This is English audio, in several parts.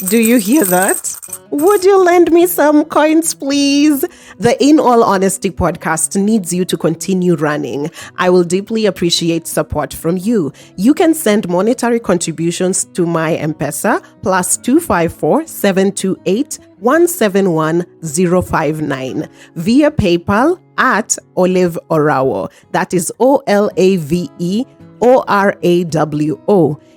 Do you hear that? Would you lend me some coins, please? The In All Honesty podcast needs you to continue running. I will deeply appreciate support from you. You can send monetary contributions to my Mpesa +254 728 171 059 via PayPal at OLAVEORAWO. That is OLAVEORAWO.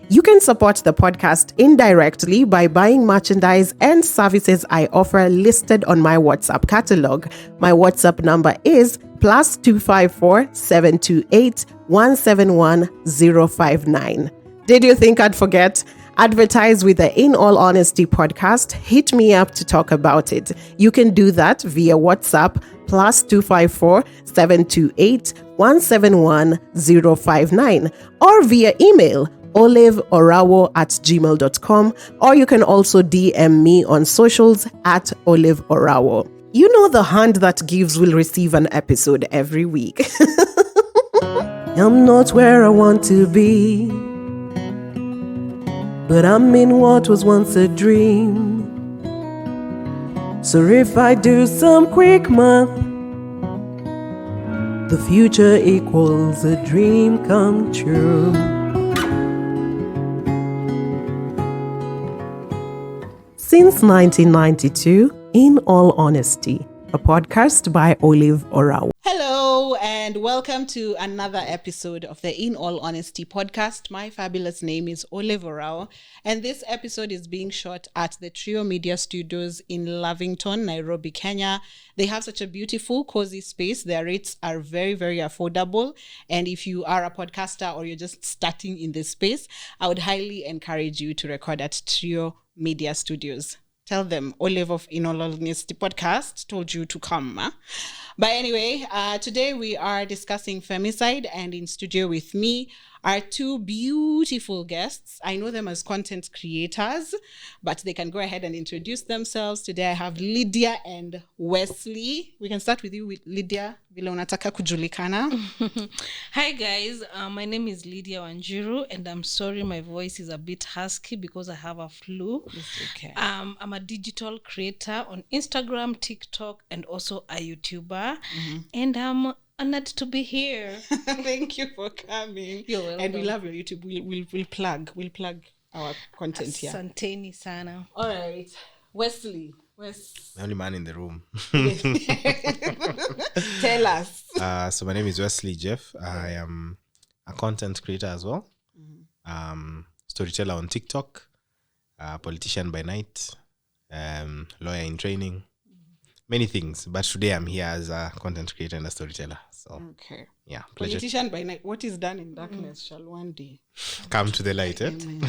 You can support the podcast indirectly by buying merchandise and services I offer listed on my WhatsApp catalog. My WhatsApp number is +254 728 171 059. Did you think I'd forget? Advertise with the In All Honesty podcast. Hit me up to talk about it. You can do that via WhatsApp +254 728 171 059 or via email OLAVEORAWO@gmail.com, or you can also DM me on socials at OLAVEORAWO. You know, the hand that gives will receive an episode every week. I'm not where I want to be, but I'm in what was once a dream. So if I do some quick math, the future equals a dream come true. Since 1992, In All Honesty, a podcast by OLAVEORAWO. Hello and welcome to another episode of the In All Honesty podcast. My fabulous name is OLAVEORAWO, and this episode is being shot at the Trio Media Studios in Lavington, Nairobi, Kenya. They have such a beautiful, cozy space. Their rates are very, very affordable. And if you are a podcaster or you're just starting in this space, I would highly encourage you to record at Trio Media Studios. Tell them Olive of In All Honesty podcast told you to come. Huh? But anyway, today we are discussing femicide, and in studio with me are two beautiful guests. I know them as content creators, but they can go ahead and introduce themselves. Today I have Lydia and Wesley. We can start with you, with Lydia. Vile unataka kujulikana. Hi guys, my name is Lydia Wanjiru, and I'm sorry my voice is a bit husky because I have a flu. It's okay. I'm a digital creator on Instagram, TikTok, and also a YouTuber. And I'm honored to be here. Thank you for coming. You're welcome. And we love your YouTube. We'll plug our content here. Asanteni sana. All right, Wesley. The only man in the room. Tell us. So my name is Wesley Jeff. I am a content creator as well. Storyteller on TikTok. Politician by night. Lawyer in training. Many things. But today I'm here as a content creator and a storyteller. So Okay. yeah, pleasure. Politician by night. What is done in darkness shall one day Come to the light, eh? Amen. We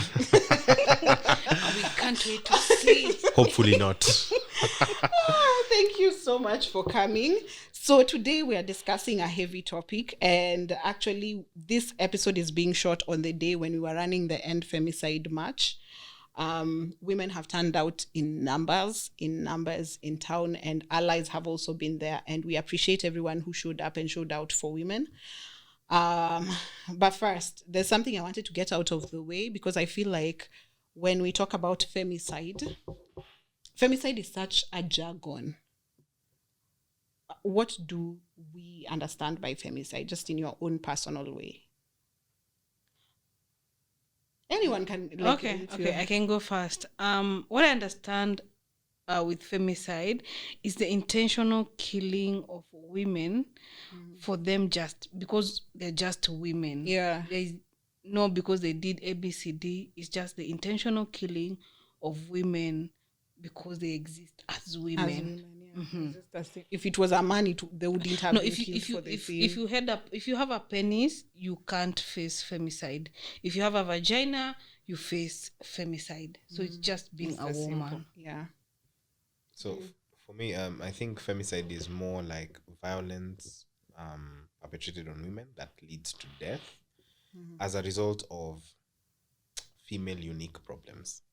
can't wait to see. Hopefully not. Thank you so much for coming. So today we are discussing a heavy topic, and actually this episode is being shot on the day when we were running the End Femicide March. Women have turned out in numbers in town, and allies have also been there, and we appreciate everyone who showed up and showed out for women. But first, there's something I wanted to get out of the way, because I feel like when we talk about femicide is such a jargon. What do we understand by femicide, just in your own personal way? Anyone can. Okay, I can go first. What I understand with femicide is the intentional killing of women for them just because they're just women. Yeah. There's no because they did ABCD. It's just the intentional killing of women because they exist as women. If it was a man, they wouldn't have. No, been if you killed for the thing. if you have a penis, you can't face femicide. If you have a vagina, you face femicide. So it's just being a woman. Simple. Yeah. So for me, I think femicide is more like violence perpetrated on women that leads to death as a result of female unique problems.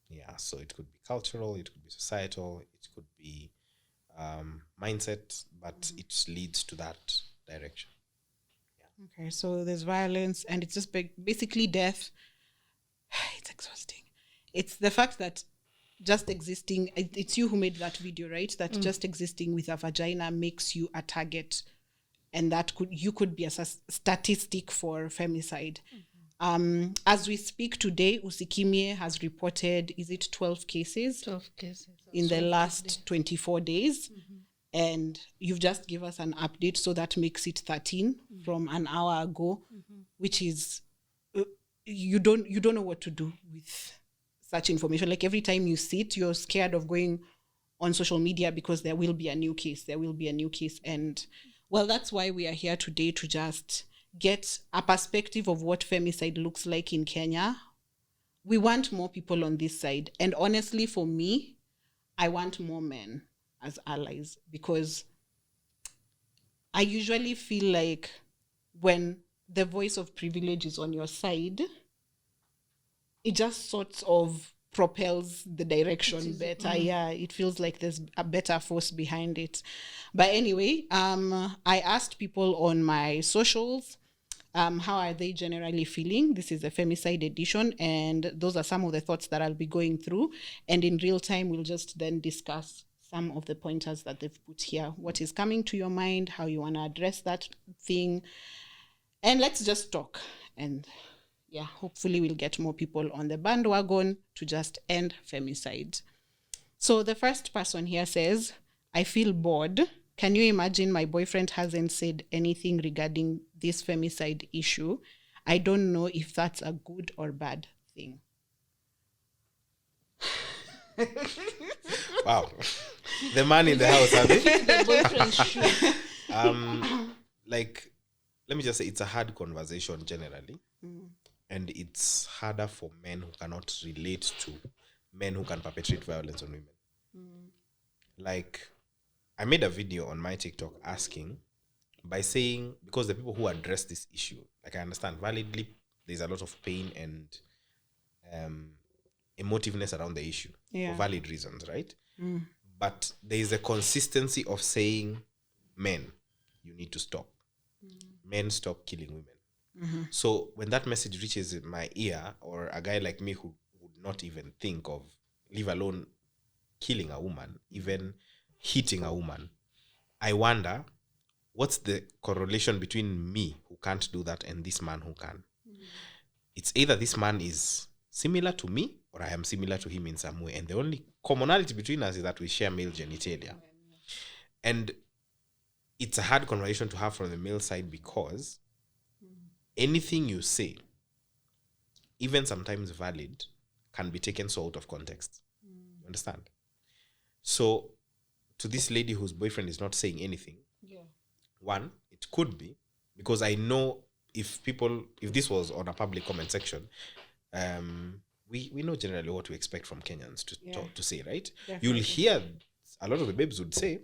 Yeah, so it could be cultural, it could be societal, it could be mindset, but it leads to that direction. Okay, so there's violence, and it's just basically death. It's exhausting. It's the fact that just existing, it's you who made that video, right? That just existing with a vagina makes you a target, and that you could be a statistic for femicide. As we speak today, Usikimie has reported, is it 12 cases? 12 cases. In the last 24 days. And you've just given us an update, so that makes it 13 from an hour ago, which is, you don't know what to do with such information. Like every time you sit, you're scared of going on social media because there will be a new case. And well, that's why we are here today, to just get a perspective of what femicide looks like in Kenya. We want more people on this side. And honestly, for me, I want more men as allies, because I usually feel like when the voice of privilege is on your side, it just sort of propels the direction better. Yeah, it feels like there's a better force behind it. But anyway, I asked people on my socials, how are they generally feeling? This is a femicide edition, and those are some of the thoughts that I'll be going through. And in real time, we'll just then discuss some of the pointers that they've put here. What is coming to your mind, how you want to address that thing. And let's just talk. And yeah, hopefully we'll get more people on the bandwagon to just end femicide. So the first person here says, I feel bored. Can you imagine my boyfriend hasn't said anything regarding this femicide issue? I don't know if that's a good or bad thing. Wow. The man in the house, have you? The boyfriend's shoe. Like, let me just say, it's a hard conversation generally. And it's harder for men who cannot relate to men who can perpetrate violence on women. Like, I made a video on my TikTok asking, by saying, because the people who address this issue, like I understand validly, there's a lot of pain and emotiveness around the issue for valid reasons, right? But there is a consistency of saying, men, you need to stop. Men, stop killing women. So when that message reaches my ear, or a guy like me who would not even think of, leave alone killing a woman, even hitting a woman, I wonder, what's the correlation between me who can't do that and this man who can? It's either this man is similar to me or I am similar to him in some way. And the only commonality between us is that we share male genitalia. And it's a hard conversation to have from the male side, because anything you say, even sometimes valid, can be taken so out of context. You understand? So to this lady whose boyfriend is not saying anything, one, it could be because I know if this was on a public comment section, we know generally what we expect from Kenyans to say, right? Definitely. You'll hear a lot of the babes would say,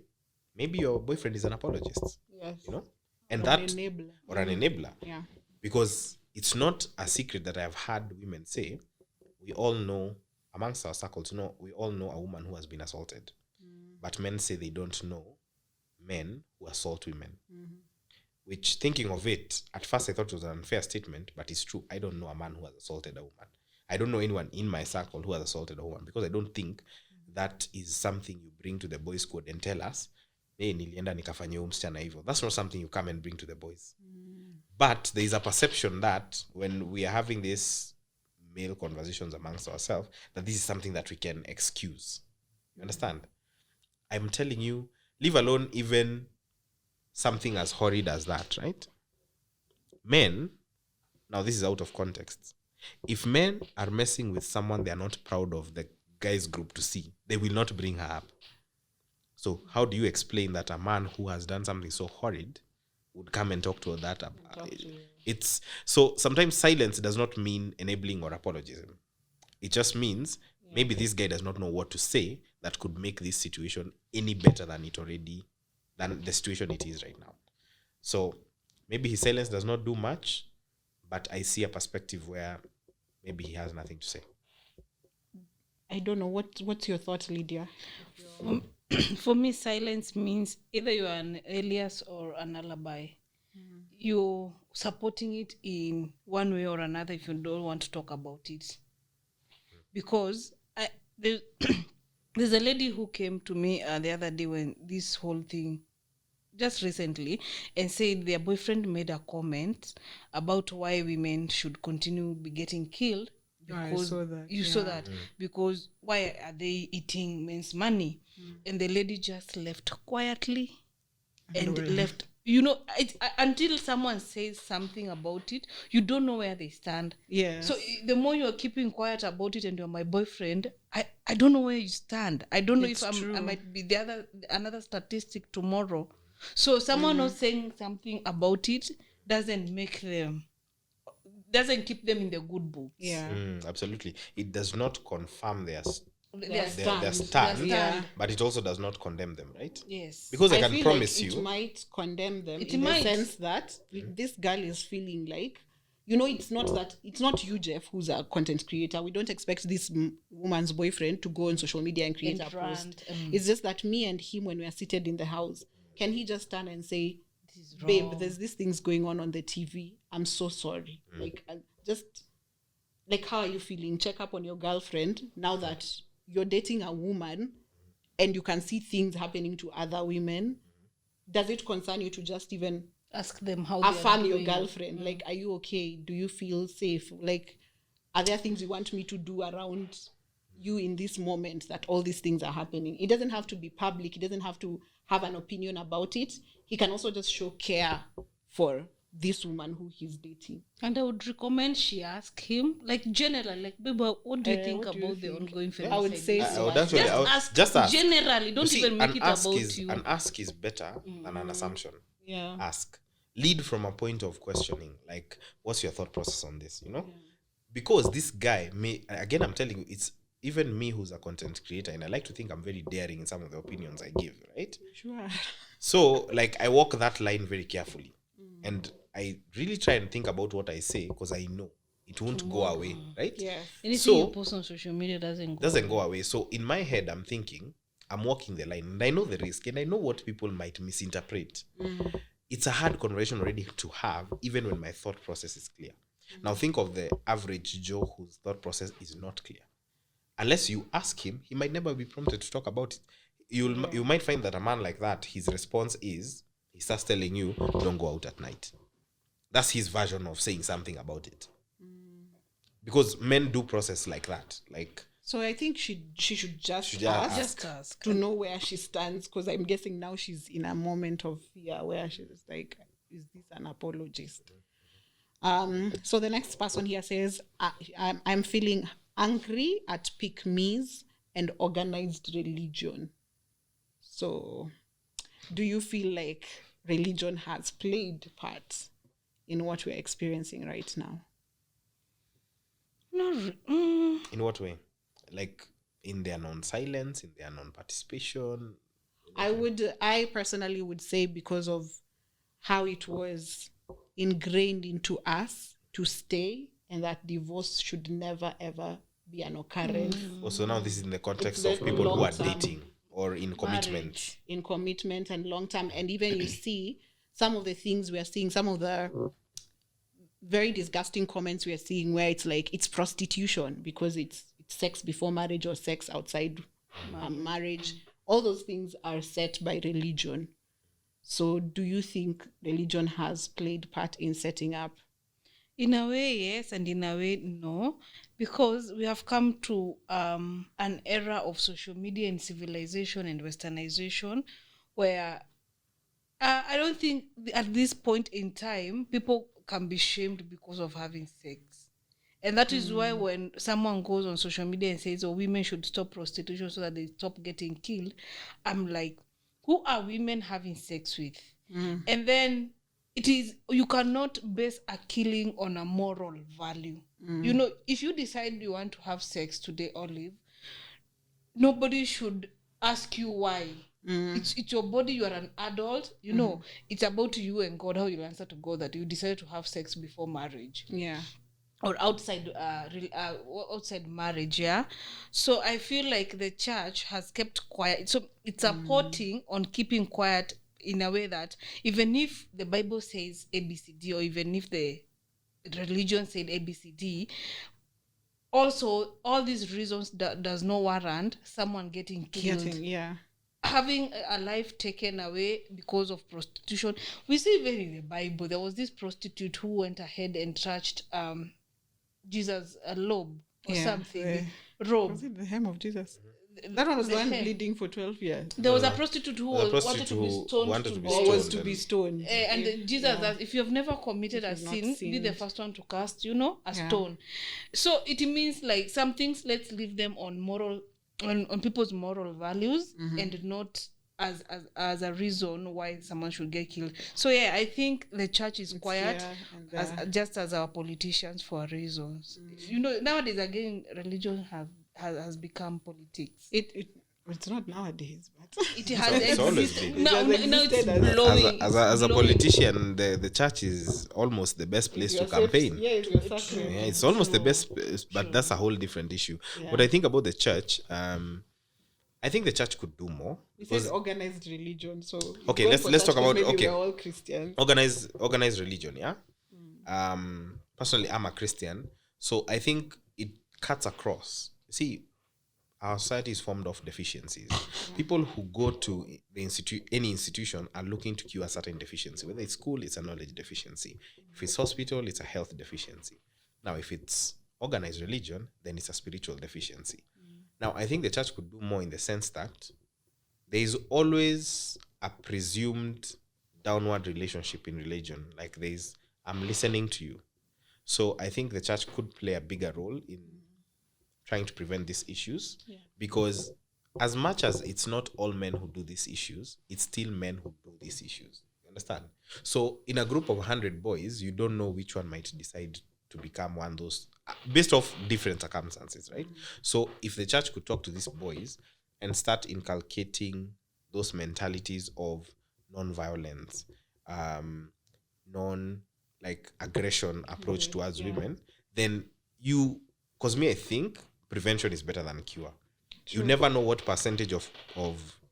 maybe your boyfriend is an apologist. Yes. You know? And an enabler. Yeah. Because it's not a secret that I've heard women say, we all know, amongst our circles, we all know a woman who has been assaulted. But men say they don't know men who assault women. Which, thinking of it, at first I thought it was an unfair statement, but it's true. I don't know a man who has assaulted a woman. I don't know anyone in my circle who has assaulted a woman, because I don't think that is something you bring to the boys' code and tell us, hey, nilienda nikafanyia huyu msichana hivyo. That's not something you come and bring to the boys. But there is a perception that when we are having these male conversations amongst ourselves, that this is something that we can excuse. You understand? I'm telling you, leave alone even something as horrid as that, right? Men, now this is out of context. If men are messing with someone they are not proud of the guys group to see, they will not bring her up. So how do you explain that a man who has done something so horrid would come and talk to that? It's so sometimes silence does not mean enabling or apologism. It just means maybe this guy does not know what to say that could make this situation any better than the situation it is right now. So maybe his silence does not do much, but I see a perspective where maybe he has nothing to say. I don't know. What's your thought, Lydia? For me, silence means either you are an alias or an alibi. You're supporting it in one way or another if you don't want to talk about it. Because there's a lady who came to me the other day when this whole thing, just recently, and said their boyfriend made a comment about why women should continue be getting killed. Because saw that, you saw that, because why are they eating men's money? And the lady just left quietly and left. Until someone says something about it, you don't know where they stand. Yes. So the more you are keeping quiet about it and you're my boyfriend, I don't know where you stand. I don't know if I might be another statistic tomorrow. So someone not saying something about it doesn't keep them in the good books. Yeah. Absolutely. It does not confirm their Their stand, but it also does not condemn them, right? Yes. Because I feel can promise like you, it might condemn them It in might. the sense that this girl is feeling like, it's not you, Jeff, who's a content creator. We don't expect this woman's boyfriend to go on social media and create a post. It's just that me and him, when we are seated in the house, can he just stand and say, babe, there's these things going on the TV. I'm so sorry. Like, just like, how are you feeling? Check up on your girlfriend now that you're dating a woman and you can see things happening to other women. Does it concern you to just even ask them how affirm your girlfriend? Like, are you okay? Do you feel safe? Like, are there things you want me to do around you in this moment that all these things are happening? It doesn't have to be public. He doesn't have to have an opinion about it. He can also just show care for this woman who he's dating. And I would recommend she ask him, like, generally, like, babe, what do you think what do you about the think? ongoing femicide? I would say I would actually, just ask generally. Don't even make it about you. An ask is better than an assumption. Yeah. Ask. Lead from a point of questioning. Like, what's your thought process on this? Because this guy again, I'm telling you, it's even me who's a content creator, and I like to think I'm very daring in some of the opinions I give, right? Sure. So, like, I walk that line very carefully. And I really try and think about what I say, because I know it won't go away, right? Yes. Anything you post on social media doesn't go away. So in my head, I'm thinking, I'm walking the line, and I know the risk, and I know what people might misinterpret. It's a hard conversation already to have, even when my thought process is clear. Now think of the average Joe whose thought process is not clear. Unless you ask him, he might never be prompted to talk about it. You might find that a man like that, his response is, he starts telling you, don't go out at night. That's his version of saying something about it. Because men do process like that. Like, so I think she should just ask to know where she stands, because I'm guessing now she's in a moment of fear where she's like, is this an apologist? So the next person here says, I'm feeling angry at pick-me's and organized religion. So do you feel like religion has played part in what we're experiencing right now? in what way? Like, in their non-silence, in their non-participation? I personally would say because of how it was ingrained into us to stay, and that divorce should never ever be an occurrence. Also, now this is in the context of people who are dating or in commitment. In commitment and long term. And even you see some of the things we are seeing, some of the very disgusting comments we are seeing where it's like it's prostitution because it's sex before marriage or sex outside marriage. All those things are set by religion. So do you think religion has played part in setting up? In a way, yes, and in a way, no, because we have come to an era of social media and civilization and westernization where I don't think at this point in time, people can be shamed because of having sex. And that is why when someone goes on social media and says, oh, women should stop prostitution so that they stop getting killed, I'm like, who are women having sex with? And then it is, you cannot base a killing on a moral value. You know, if you decide you want to have sex today, Olive, nobody should ask you why. It's your body, you are an adult, you know, it's about you and God, how you answer to God that you decided to have sex before marriage. Yeah. Or outside marriage, yeah. So I feel like the church has kept quiet. So it's supporting on keeping quiet in a way that even if the Bible says ABCD, or even if the religion said ABCD, also all these reasons does not warrant someone getting killed. Having a life taken away because of prostitution. We see even in the Bible, there was this prostitute who went ahead and touched Jesus' lobe or something. Robe. Was it the hem of Jesus? That one was the one bleeding for 12 years. There was a prostitute who wanted to be stoned. And Jesus asked, if you have never committed a sin, be the first one to cast, a stone. So it means like some things, let's leave them on people's moral values and not as a reason why someone should get killed. So I think the church is quiet just as our politicians for reasons. Nowadays again, religion has become politics. It's not nowadays, but it has existed. Now it's blowing. As a politician, the church is almost the best place to campaign. It's almost the best, but that's a whole different issue. What I think about the church, I think the church could do more. We said organized religion, so okay, let's talk about we're all Christians. Organized religion, yeah. Personally, I'm a Christian, so I think it cuts across. See, our society is formed of deficiencies. People who go to any institution are looking to cure a certain deficiency. Whether it's school, it's a knowledge deficiency. If it's hospital, it's a health deficiency. Now, if it's organized religion, then it's a spiritual deficiency. Now, I think the church could do more in the sense that there is always a presumed downward relationship in religion. Like I'm listening to you. So I think the church could play a bigger role in trying to prevent these issues, because as much as it's not all men who do these issues, it's still men who do these issues. You understand? So in a group of 100 boys, you don't know which one might decide to become one of those, based off different circumstances, right? So if the church could talk to these boys and start inculcating those mentalities of non-violence, aggression approach towards women, then because I think prevention is better than cure. True. You never know what percentage of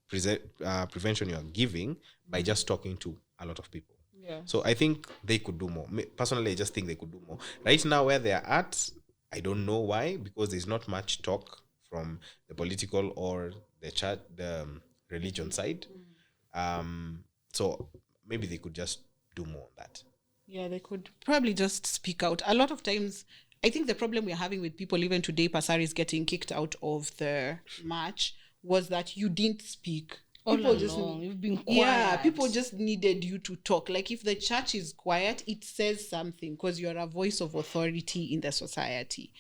prevention you are giving by just talking to a lot of people. So I think they could do more. Personally, I just think they could do more. Right now, where they are at, I don't know why, because there's not much talk from the political or the church, the religion side. So maybe they could just do more on that. Yeah, they could probably just speak out. A lot of times, I think the problem we're having with people, even today, Pasaris getting kicked out of the march, was that you didn't speak. You've been quiet. Yeah, people just needed you to talk. Like if the church is quiet, it says something because you're a voice of authority in the society.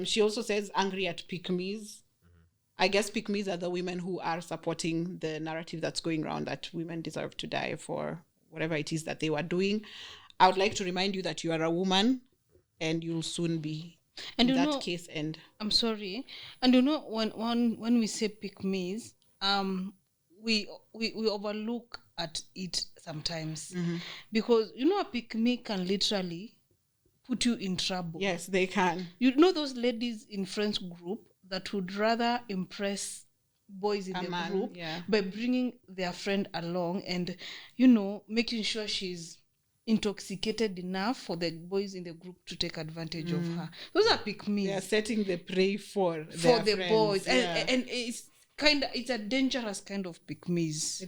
She also says angry at pick-me's. I guess pick-me's are the women who are supporting the narrative that's going around that women deserve to die for whatever it is that they were doing. I would like to remind you that you are a woman and you'll soon be in that case. And I'm sorry. And when we say pick-me's, we overlook at it sometimes, because a pick-me can literally put you in trouble. Yes, they can. Those ladies in friends group that would rather impress boys in the group by bringing their friend along and making sure she's intoxicated enough for the boys in the group to take advantage of her. Those are pick-me. They are setting the prey for the friends. Boys, and it's a dangerous kind of pick-me's.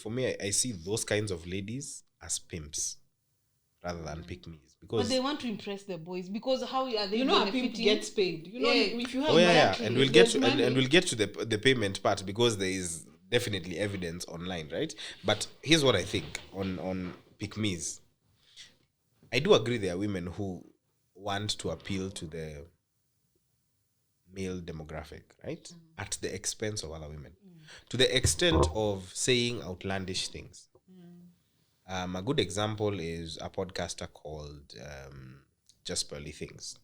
For me, I see those kinds of ladies as pimps rather than pick-me's, because but they want to impress the boys, because how are they a pimp gets paid? If you have and we'll get to the payment part, because there is definitely evidence online, right? But here's what I think on pick-me's. I do agree there are women who want to appeal to the male demographic, right? At the expense of other women. To the extent of saying outlandish things. A good example is a podcaster called Just Pearly Things.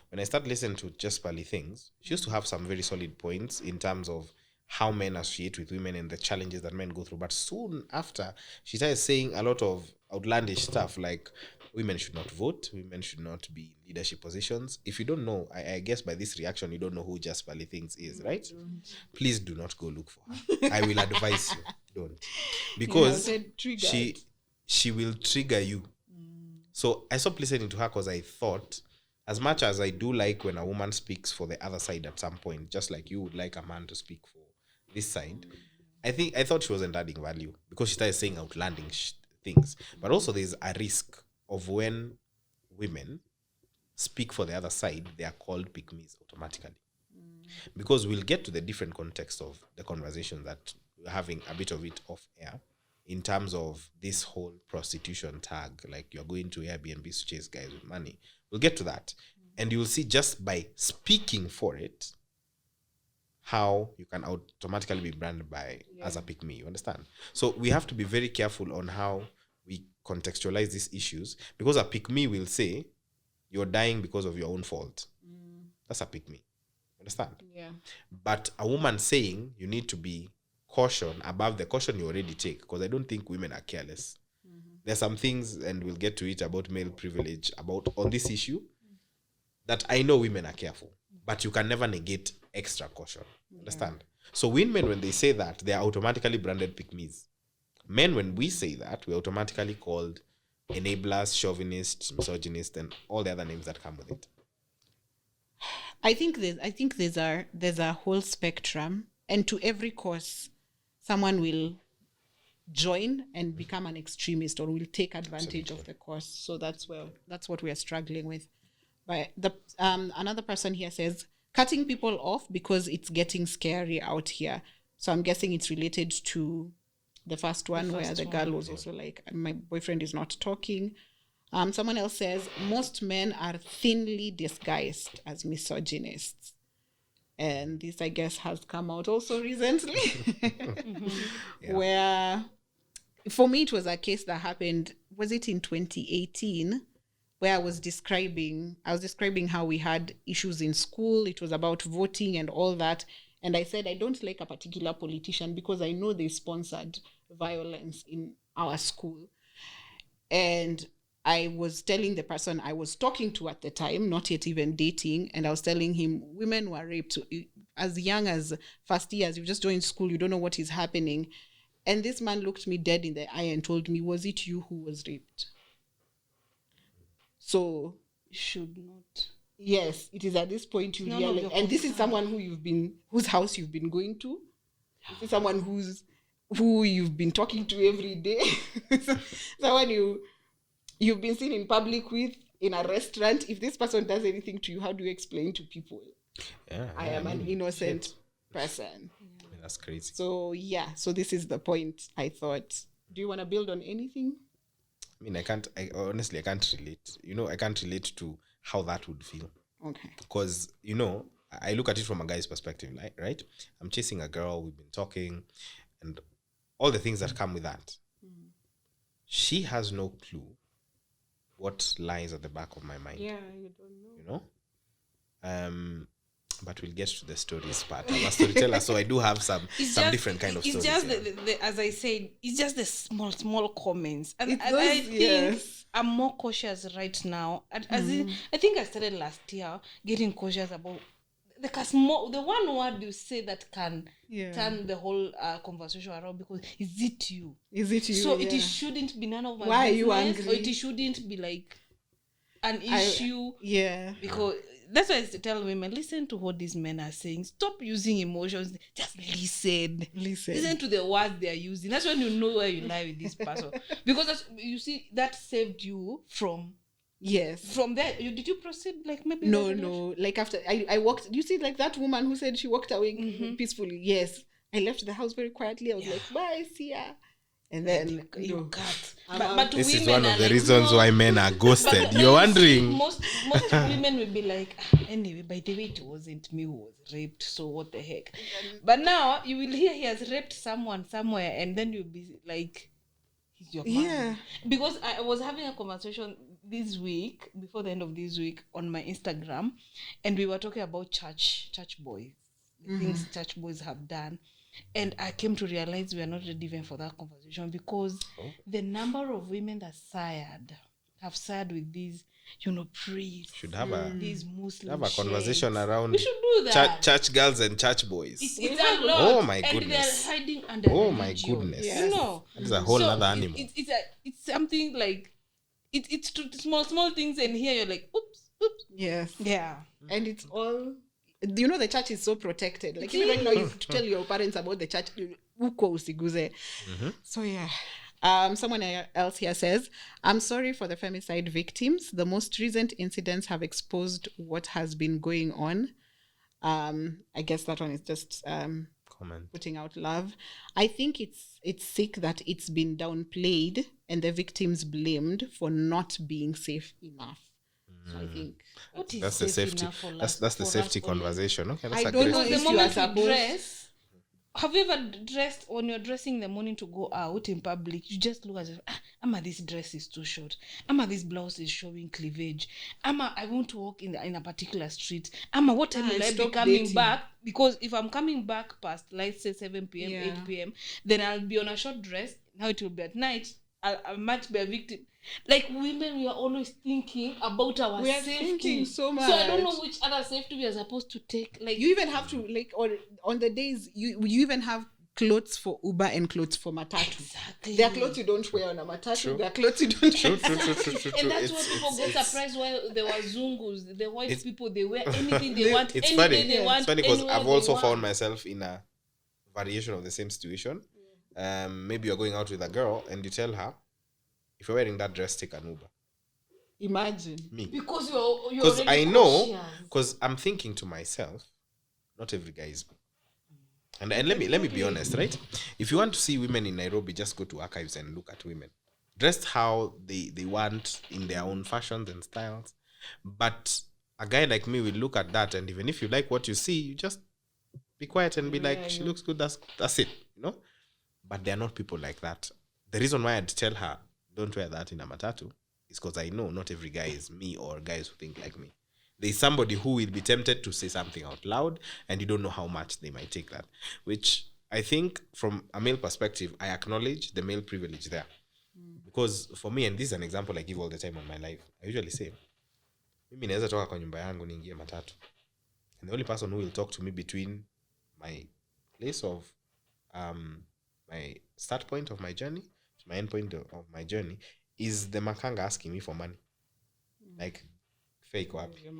When I started listening to Just Pearly Things, she used to have some very solid points in terms of how men associate with women and the challenges that men go through. But soon after, she started saying a lot of outlandish stuff like women should not vote, women should not be in leadership positions. If you don't know, I guess by this reaction, you don't know who Just Pearly Things is, right? Please do not go look for her. I will advise you, don't. Because she will trigger you. So I stopped listening to her because I thought as much as I do like when a woman speaks for the other side at some point, just like you would like a man to speak for this side, I thought she wasn't adding value because she started saying outlanding things. But also there's a risk of when women speak for the other side, they are called pick-me's automatically. Because we'll get to the different context of the conversation that we're having a bit of it off air in terms of this whole prostitution tag, like you're going to Airbnb to chase guys with money. We'll get to that. And you'll see just by speaking for it, how you can automatically be branded as a pick-me, you understand? So we have to be very careful on how we contextualize these issues, because a pick-me will say, you're dying because of your own fault. That's a pick-me. Understand? Yeah. But a woman saying you need to be caution above the caution you already take, because I don't think women are careless. There's some things, and we'll get to it, about male privilege, about on this issue, that I know women are careful, but you can never negate extra caution. Understand? So women, when they say that, they are automatically branded pick-me's. Men, when we say that, we're automatically called enablers, chauvinists, misogynists, and all the other names that come with it. I think there's a whole spectrum, and to every cause, someone will join and become an extremist or will take advantage of the cause. So that's what we are struggling with. But another person here says cutting people off because it's getting scary out here. So I'm guessing it's related to the first one, where the girl was also like, my boyfriend is not talking. Someone else says most men are thinly disguised as misogynists. And this, I guess, has come out also recently. Where, for me, it was a case that happened, was it in 2018, where I was describing how we had issues in school. It was about voting and all that. And I said, I don't like a particular politician because I know they sponsored violence in our school. And I was telling the person I was talking to at the time, not yet even dating, and I was telling him women were raped as young as first years. You just joined school, you don't know what is happening. And this man looked me dead in the eye and told me, was it you who was raped? So, Should not. Yes, it is at this point you realize. And this is someone whose house you've been going to. This is someone who you've been talking to every day. Someone you've been seen in public with, in a restaurant. If this person does anything to you, how do you explain to people? I am an innocent person. I mean, that's crazy. So this is the point, I thought. Do you want to build on anything? I mean, honestly, I can't relate. I can't relate to how that would feel. Okay. Because, I look at it from a guy's perspective, right? I'm chasing a girl, we've been talking, and all the things that come with that. She has no clue what lies at the back of my mind. Yeah, you don't know. But we'll get to the stories part. I'm a storyteller, so I do have some different kind of stories. It's just, as I said, it's just the small comments. And I think yes. I'm more cautious right now. I think I started last year getting cautious about the one word you say that can turn the whole conversation around, because is it you? So it shouldn't be none of my Why business, are you angry? or it shouldn't be like an issue. Because that's why I tell women, listen to what these men are saying. Stop using emotions. Just listen to the words they are using. That's when you know where you lie with this person. Because you see, that saved you from. Yes. From there, did you proceed? Like maybe no. Like after I walked, you see, like that woman who said she walked away peacefully. Yes, I left the house very quietly. I was like, bye, see ya. And then you cut. But this is one of the reasons why men are ghosted. You're wondering. Most women will be like, anyway, by the way, it wasn't me who was raped, so what the heck. But now you will hear he has raped someone somewhere, and then you'll be like, he's your man. Yeah. Because I was having a conversation this week, before the end of this week, on my Instagram, and we were talking about church boys, the things church boys have done. And I came to realize we are not ready even for that conversation, because the number of women that have sired with these, priests, should have these Muslim have a conversation around. We should do that. Church girls and church boys. It's a lot. Oh my and goodness. they're hiding under my religion. goodness. Yes. It's a whole other animal. It's something like it's small things, and here you're like, oops. Yes. Yeah. And it's all, the church is so protected. Like, even right now, you have to tell your parents about the church. Uko usiguze. So, yeah. Someone else here says, I'm sorry for the femicide victims. The most recent incidents have exposed what has been going on. I guess that one is just putting out love. I think it's sick that it's been downplayed and the victims blamed for not being safe enough. So I think that's the safety. That's the safety conversation. Okay, that's I a don't great. know The if you are moment we supposed. dress, have you ever dressed when you're dressing in the morning to go out in public? You just look at it. Ama, this dress is too short. Ama, this blouse is showing cleavage. Ama, I want to walk in a particular street. Ama, what time will I be stop coming dating. back? Because if I'm coming back past, let's say 7 p.m., Yeah. 8 p.m., then I'll be on a short dress. Now it will be at night. I might be a victim. Like, women, we are always thinking about our We are safety. thinking so So I don't know much. which other safety we are supposed to take. Like, You even have to, like, or on the days, you even have clothes for Uber and clothes for Matatu. exactly. There are clothes you don't wear on a Matatu. True. There are clothes you don't True. And that's why people get surprised why the Wazungus, the white people, they wear anything they want, It's any funny. day they want. It's funny because anywhere I've they also want. found myself in a variation of the same situation. Maybe you're going out with a girl and you tell her, if you're wearing that dress, take an Uber. Imagine. Me. Because you're Because already I know, cautious. because I'm thinking to myself, not every guy is me. And let me be honest, right? If you want to see women in Nairobi, just go to archives and look at women. Dressed how they want in their own fashions and styles. But a guy like me will look at that, and even if you like what you see, you just be quiet and be like, she looks good, that's it, you know? But there are not people like that. The reason why I'd tell her, don't wear that in a matatu, is because I know not every guy is me or guys who think like me. There's somebody who will be tempted to say something out loud, and you don't know how much they might take that. Which I think, from a male perspective, I acknowledge the male privilege there. Because for me, and this is an example I give all the time on my life, I usually say, mimi naweza toka kwa nyumba yangu niingie matatu. And the only person who will talk to me between my place of my start point of my journey to my end point of my journey is the makanga asking me for money. Like, fake wapi.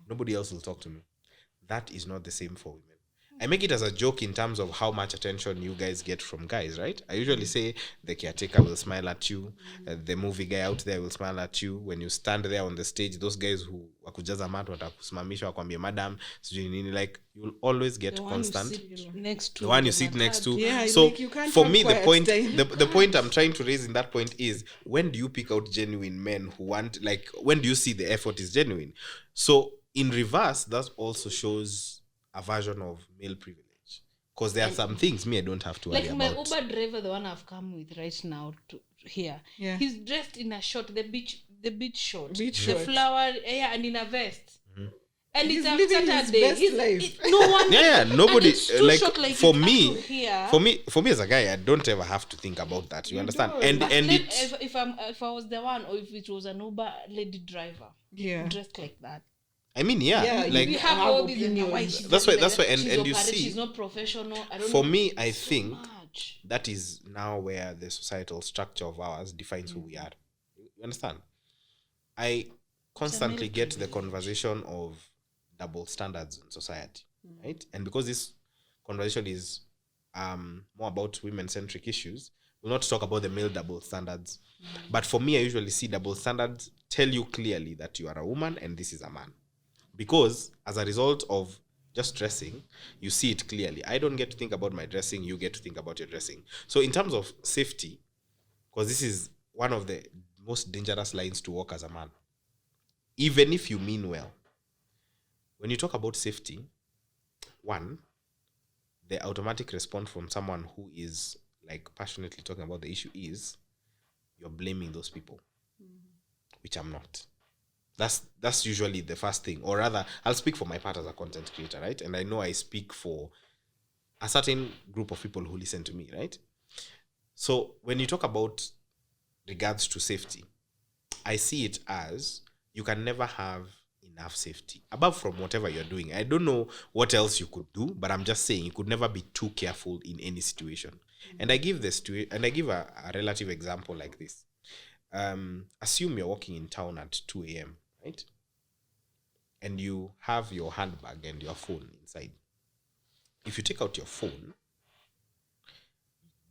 Nobody else will talk to me. That is not the same for women. I make it as a joke in terms of how much attention you guys get from guys, right? I usually say the caretaker will smile at you, the movie guy out there will smile at you. When you stand there on the stage, those guys who wakujaza mat watakusimamisha wakwambia madam sijui nini, like, you'll always get constant. The one you sit next to. Yeah, So like, you can't for have me, the quiet point time. the point I'm trying to raise in that point is, when do you pick out genuine men who want, like, when do you see the effort is genuine? So in reverse, that also shows a version of male privilege. Because there are some things I don't have to worry Like my about. Uber driver, the one I've come with right now to here. Yeah. He's dressed in a short, the beach short. Beach the short. flower, and in a vest. And He's it's a living his Saturday. best life. No one. Yeah, nobody, and it's too like, short, like for it's me, up to here. for me as a guy, I don't ever have to think about that. You understand? don't. But And then it, if I was the one, or if it was an Uber lady driver, Yeah. dressed like that. I mean, Yeah, like, We have have all these opinions. why she's That's dressed why- that's like why- that. and She's you operating, see, she's not professional. I don't for know. me, I So think much. that is now where the societal structure of ours defines who we are. You understand? I constantly get the conversation of double standards in society, right? And because this conversation is more about women-centric issues, we'll not talk about the male double standards. But for me, I usually see double standards tell you clearly that you are a woman and this is a man. Because as a result of just dressing, you see it clearly. I don't get to think about my dressing, you get to think about your dressing. So in terms of safety, because this is one of the most dangerous lines to walk as a man, even if you mean well, when you talk about safety, one, the automatic response from someone who is, like, passionately talking about the issue is you're blaming those people, which I'm not. That's usually the first thing. Or rather, I'll speak for my part as a content creator, right? And I know I speak for a certain group of people who listen to me, right? So when you talk about regards to safety, I see it as you can never have enough safety above from whatever you're doing. I don't know what else you could do, but I'm just saying you could never be too careful in any situation. And I give a relative example like this. Assume you're walking in town at 2 a.m., right? and you have your handbag and your phone inside. If you take out your phone,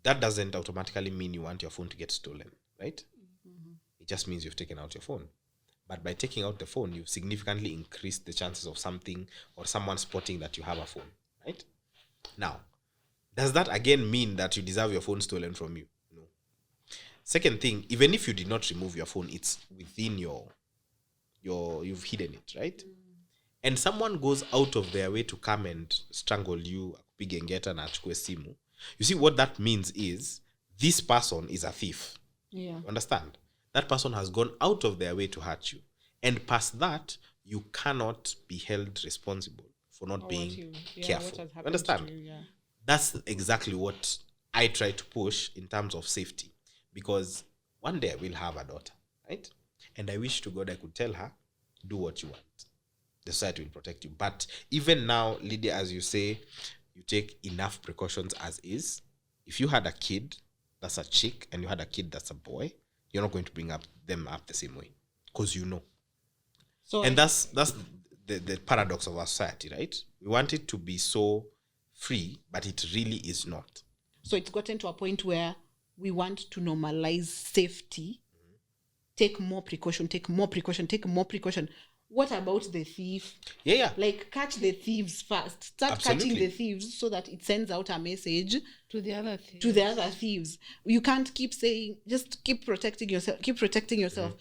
that doesn't automatically mean you want your phone to get stolen, right? It just means you've taken out your phone. But by taking out the phone, you've significantly increased the chances of something or someone spotting that you have a phone, right? Now, does that again mean that you deserve your phone stolen from you? No. Second thing, even if you did not remove your phone, it's within your you've hidden it, right? And someone goes out of their way to come and strangle you, akupigengeta na achukue simu. You see, what that means is this person is a thief. Yeah. You understand? That person has gone out of their way to hurt you. And past that, you cannot be held responsible for not being careful. You understand? That's exactly what I try to push in terms of safety. Because one day I will have a daughter, right? And I wish to God I could tell her, do what you want. The society will protect you. But even now, Lydia, as you say, you take enough precautions as is. If you had a kid that's a chick and you had a kid that's a boy, you're not going to bring them up the same way. Because you know. So, and that's the paradox of our society, right? We want it to be so free, but it really is not. So it's gotten to a point where we want to normalize safety, take more precaution. What about the thief? Yeah. Like, catch the thieves first. Start catching the thieves so that it sends out a message to the other thieves. You can't keep saying, just keep protecting yourself.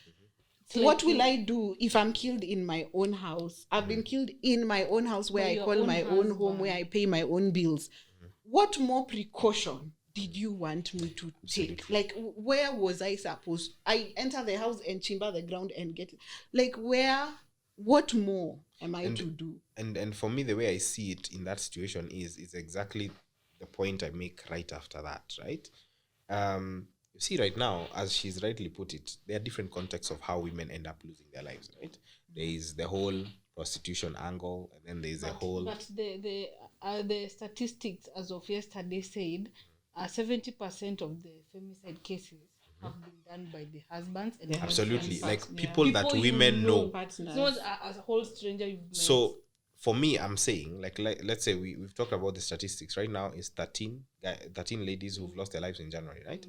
What will I do if I'm killed in my own house? I've been killed in my own house where I call my own home, where I pay my own bills. What more precaution did you want me to take? Like, where was I supposed? I enter the house and chimber the ground and get, like, where? What more am I to do? And for me, the way I see it in that situation is exactly the point I make right after that, right? You see, right now, as she's rightly put it, there are different contexts of how women end up losing their lives, right? There is the whole prostitution angle, and then there's the whole... But the statistics as of yesterday said 70% of the femicide cases have been done by the husbands and absolutely, like people that women know. It's not a whole stranger you've met. So for me, I'm saying, like let's say we've talked about the statistics. Right now is 13 ladies who've lost their lives in January, right?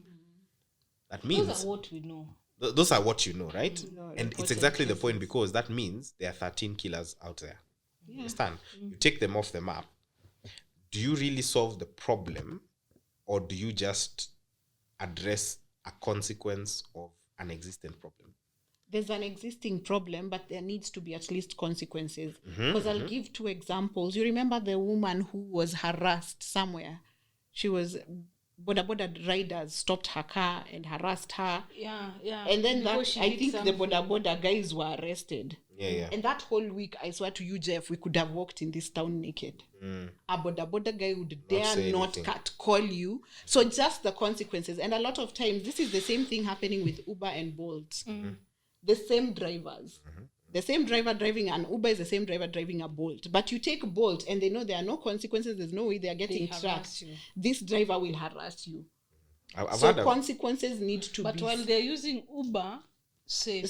That means those are what we know. Those are what you know, right? And it's exactly the point, because that means there are 13 killers out there. You understand? You take them off the map. Do you really solve the problem, or do you just address a consequence of an existing problem? There's an existing problem, but there needs to be at least consequences. Because I'll give 2 examples. You remember the woman who was harassed somewhere? She was... Boda riders stopped her car and harassed her. Yeah. And then I think the Boda guys were arrested. Yeah. And that whole week, I swear to you, Jeff, we could have walked in this town naked. A Boda guy would dare not call you. So just the consequences. And a lot of times, this is the same thing happening with Uber and Bolt. The same drivers. The same driver driving an Uber is the same driver driving a Bolt. But you take Bolt and they know there are no consequences. There's no way they are getting tracked. This driver will harass you. So consequences need to be... But while they're using Uber, same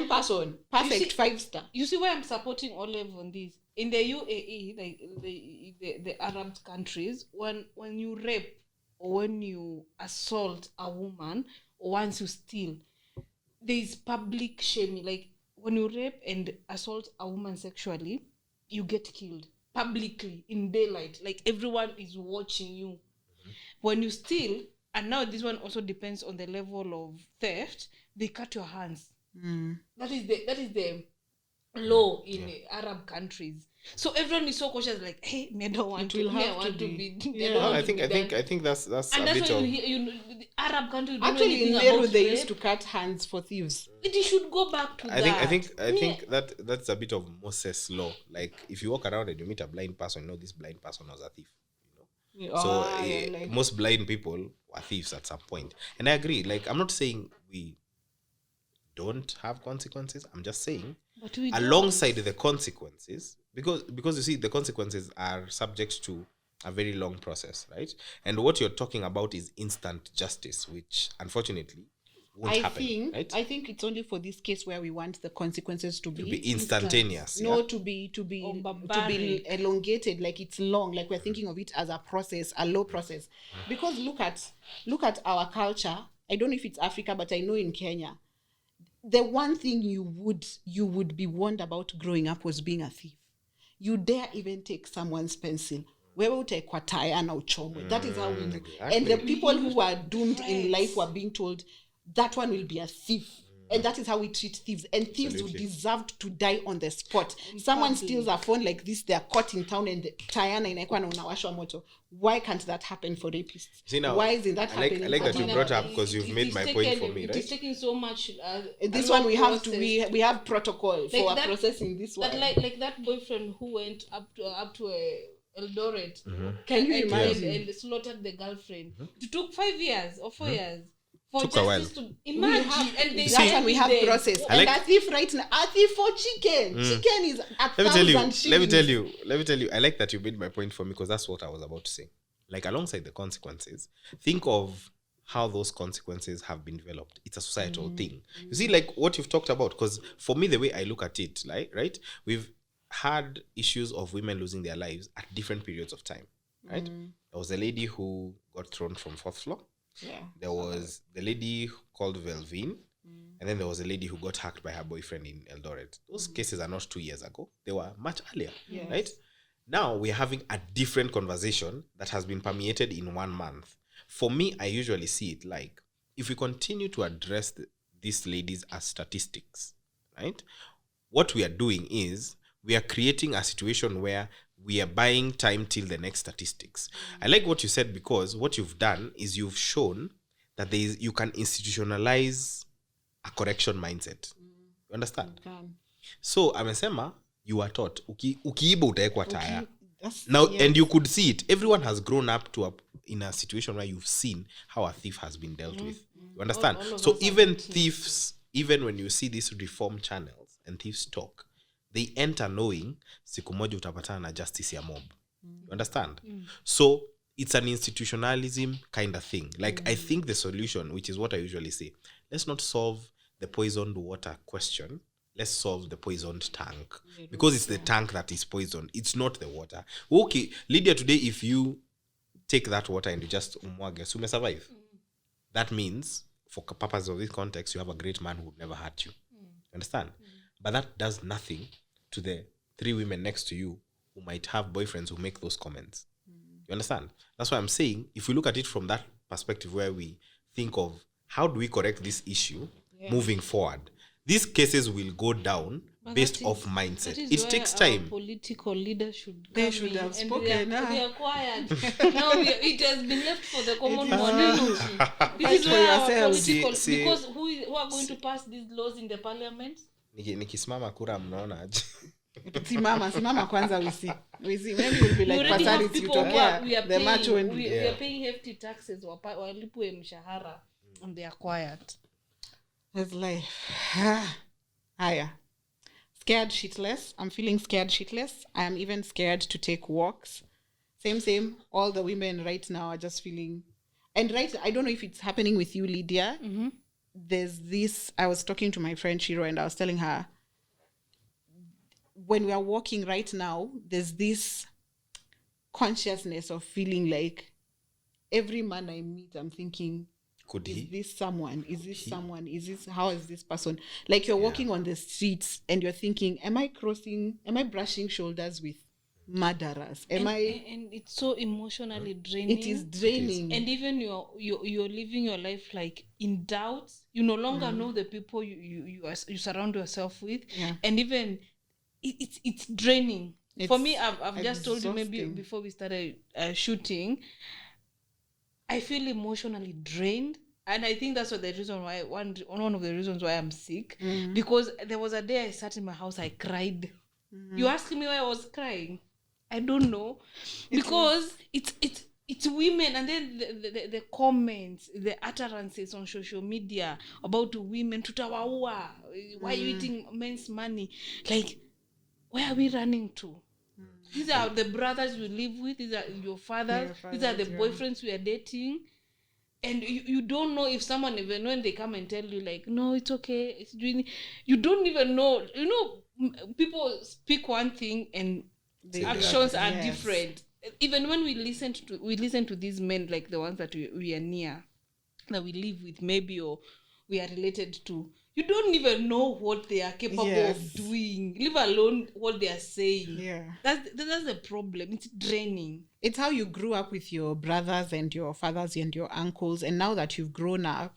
person. Perfect 5-star. You see why I'm supporting Olive on this? In the UAE, like the Arab countries, when you rape or when you assault a woman or once you steal, there is public shaming. Like, when you rape and assault a woman sexually, you get killed publicly in daylight. Like, everyone is watching you. When you steal, and now this one also depends on the level of theft, they cut your hands. That is the law in Arab countries. So everyone is so cautious, like, hey, I don't want to be. I think that's and a bit of... the Arab countries actually in Peru they used to cut hands for thieves. It should go back to that. I think that's a bit of Moses' law. Like, if you walk around and you meet a blind person, you know this blind person was a thief. Most blind people were thieves at some point. And I agree. Like, I'm not saying we don't have consequences. I'm just saying alongside the consequences, because you see, the consequences are subject to a very long process, right? And what you're talking about is instant justice, which unfortunately won't happen. Right? I think it's only for this case where we want the consequences to be instantaneous. No, to be elongated, like it's long, like we're thinking of it as a process, a low process. Because look at our culture. I don't know if it's Africa, but I know in Kenya, the one thing you would be warned about growing up was being a thief. You dare even take someone's pencil. Wewe utekwa taya na uchomwe. That is how we do. Exactly. And the people who are doomed in life were being told that one will be a thief. And that is how we treat thieves. And thieves would deserve to die on the spot. Someone steals a phone like this, they are caught in town and tayana inaekwa na unawashwa moto. Why can't that happen for rapists? See now, why isn't that happening? I like that you brought up because you've made my point for me, right? It's taking so much. This one we have process. We have protocol for that, processing this one. Like that boyfriend who went up to Eldoret. Can you imagine? And slaughtered the girlfriend. It took 5 years or 4 years. Took a while. To imagine, and they that's when we have process. And a thief right now, a thief for chicken. Chicken is Let me tell you. I like that you made my point for me because that's what I was about to say. Like alongside the consequences, think of how those consequences have been developed. It's a societal thing. You see, like what you've talked about. Because for me, the way I look at it, right, we've had issues of women losing their lives at different periods of time. Right, there was a lady who got thrown from 4th floor. Yeah. There was the lady called Velvin, and then there was a lady who got hacked by her boyfriend in Eldoret. Those cases are not 2 years ago. They were much earlier, right? Now we're having a different conversation that has been permeated in 1 month. For me, I usually see it like, if we continue to address these ladies as statistics, right? What we are doing is we are creating a situation where we are buying time till the next statistics. I like what you said because what you've done is you've shown that you can institutionalize a correction mindset. You understand? So, amesema, you are taught, ukiiba utaekwa taya. Now, and you could see it. Everyone has grown up in a situation where you've seen how a thief has been dealt with. You understand? So even thieves, even when you see these reform channels and thieves talk, they enter knowing siku moja utapatana na justice ya mob. You understand? So it's an institutionalism kind of thing. Like I think the solution, which is what I usually say, let's not solve the poisoned water question. Let's solve the poisoned tank. Because it's the tank that is poisoned. It's not the water. Okay, Lydia, today if you take that water and you just umwage, so you may survive. That means, for purposes of this context, you have a great man who would never hurt you. Understand? But that does nothing to the 3 women next to you who might have boyfriends who make those comments. You understand? That's why I'm saying, if we look at it from that perspective where we think of how do we correct this issue moving forward, these cases will go down based off mindset. It takes time. Political leaders should have spoken. They are quiet. Now it has been left for the common man. This is where our political, because who are going to pass these laws in the parliament? Nikisimama kura mnaona aje? Simama kwanza we see when will be like fatalities utokea the match when we are paying hefty taxes walipwe mshahara and they are quiet. It's like haya. Scared shitless. I'm feeling scared shitless. I am even scared to take walks. Same. All the women right now are just feeling, and right, I don't know if it's happening with you, Lydia. There's this, I was talking to my friend Shiro and I was telling her, when we are walking right now, there's this consciousness of feeling like every man I meet, I'm thinking, is this someone? Is this someone? How is this person? Like you're walking on the streets and you're thinking, am I brushing shoulders with murderers? And it's so emotionally draining. It is draining. And even you're living your life like in doubt. You no longer know the people you surround yourself with. And even it's draining. For me, I've just told you maybe before we started shooting, I feel emotionally drained. And I think that's what the reason why one of the reasons why I'm sick. Because there was a day I sat in my house, I cried. You asking me why I was crying? I don't know. Because it's women, and then the comments, the utterances on social media about women, tutawaua, why are you eating men's money? Like, where are we running to? These are the brothers we live with, these are your fathers, these are the boyfriends we are dating. And you don't know if someone, even when they come and tell you like, no, it's okay, it's doing, you don't even know. People speak one thing and the actions are different. Even when we listen to these men, like the ones that we are near, that we live with maybe, or we are related to, you don't even know what they are capable of doing, leave alone what they are saying. That's the problem. It's draining. It's how you grew up with your brothers and your fathers and your uncles, and now that you've grown up,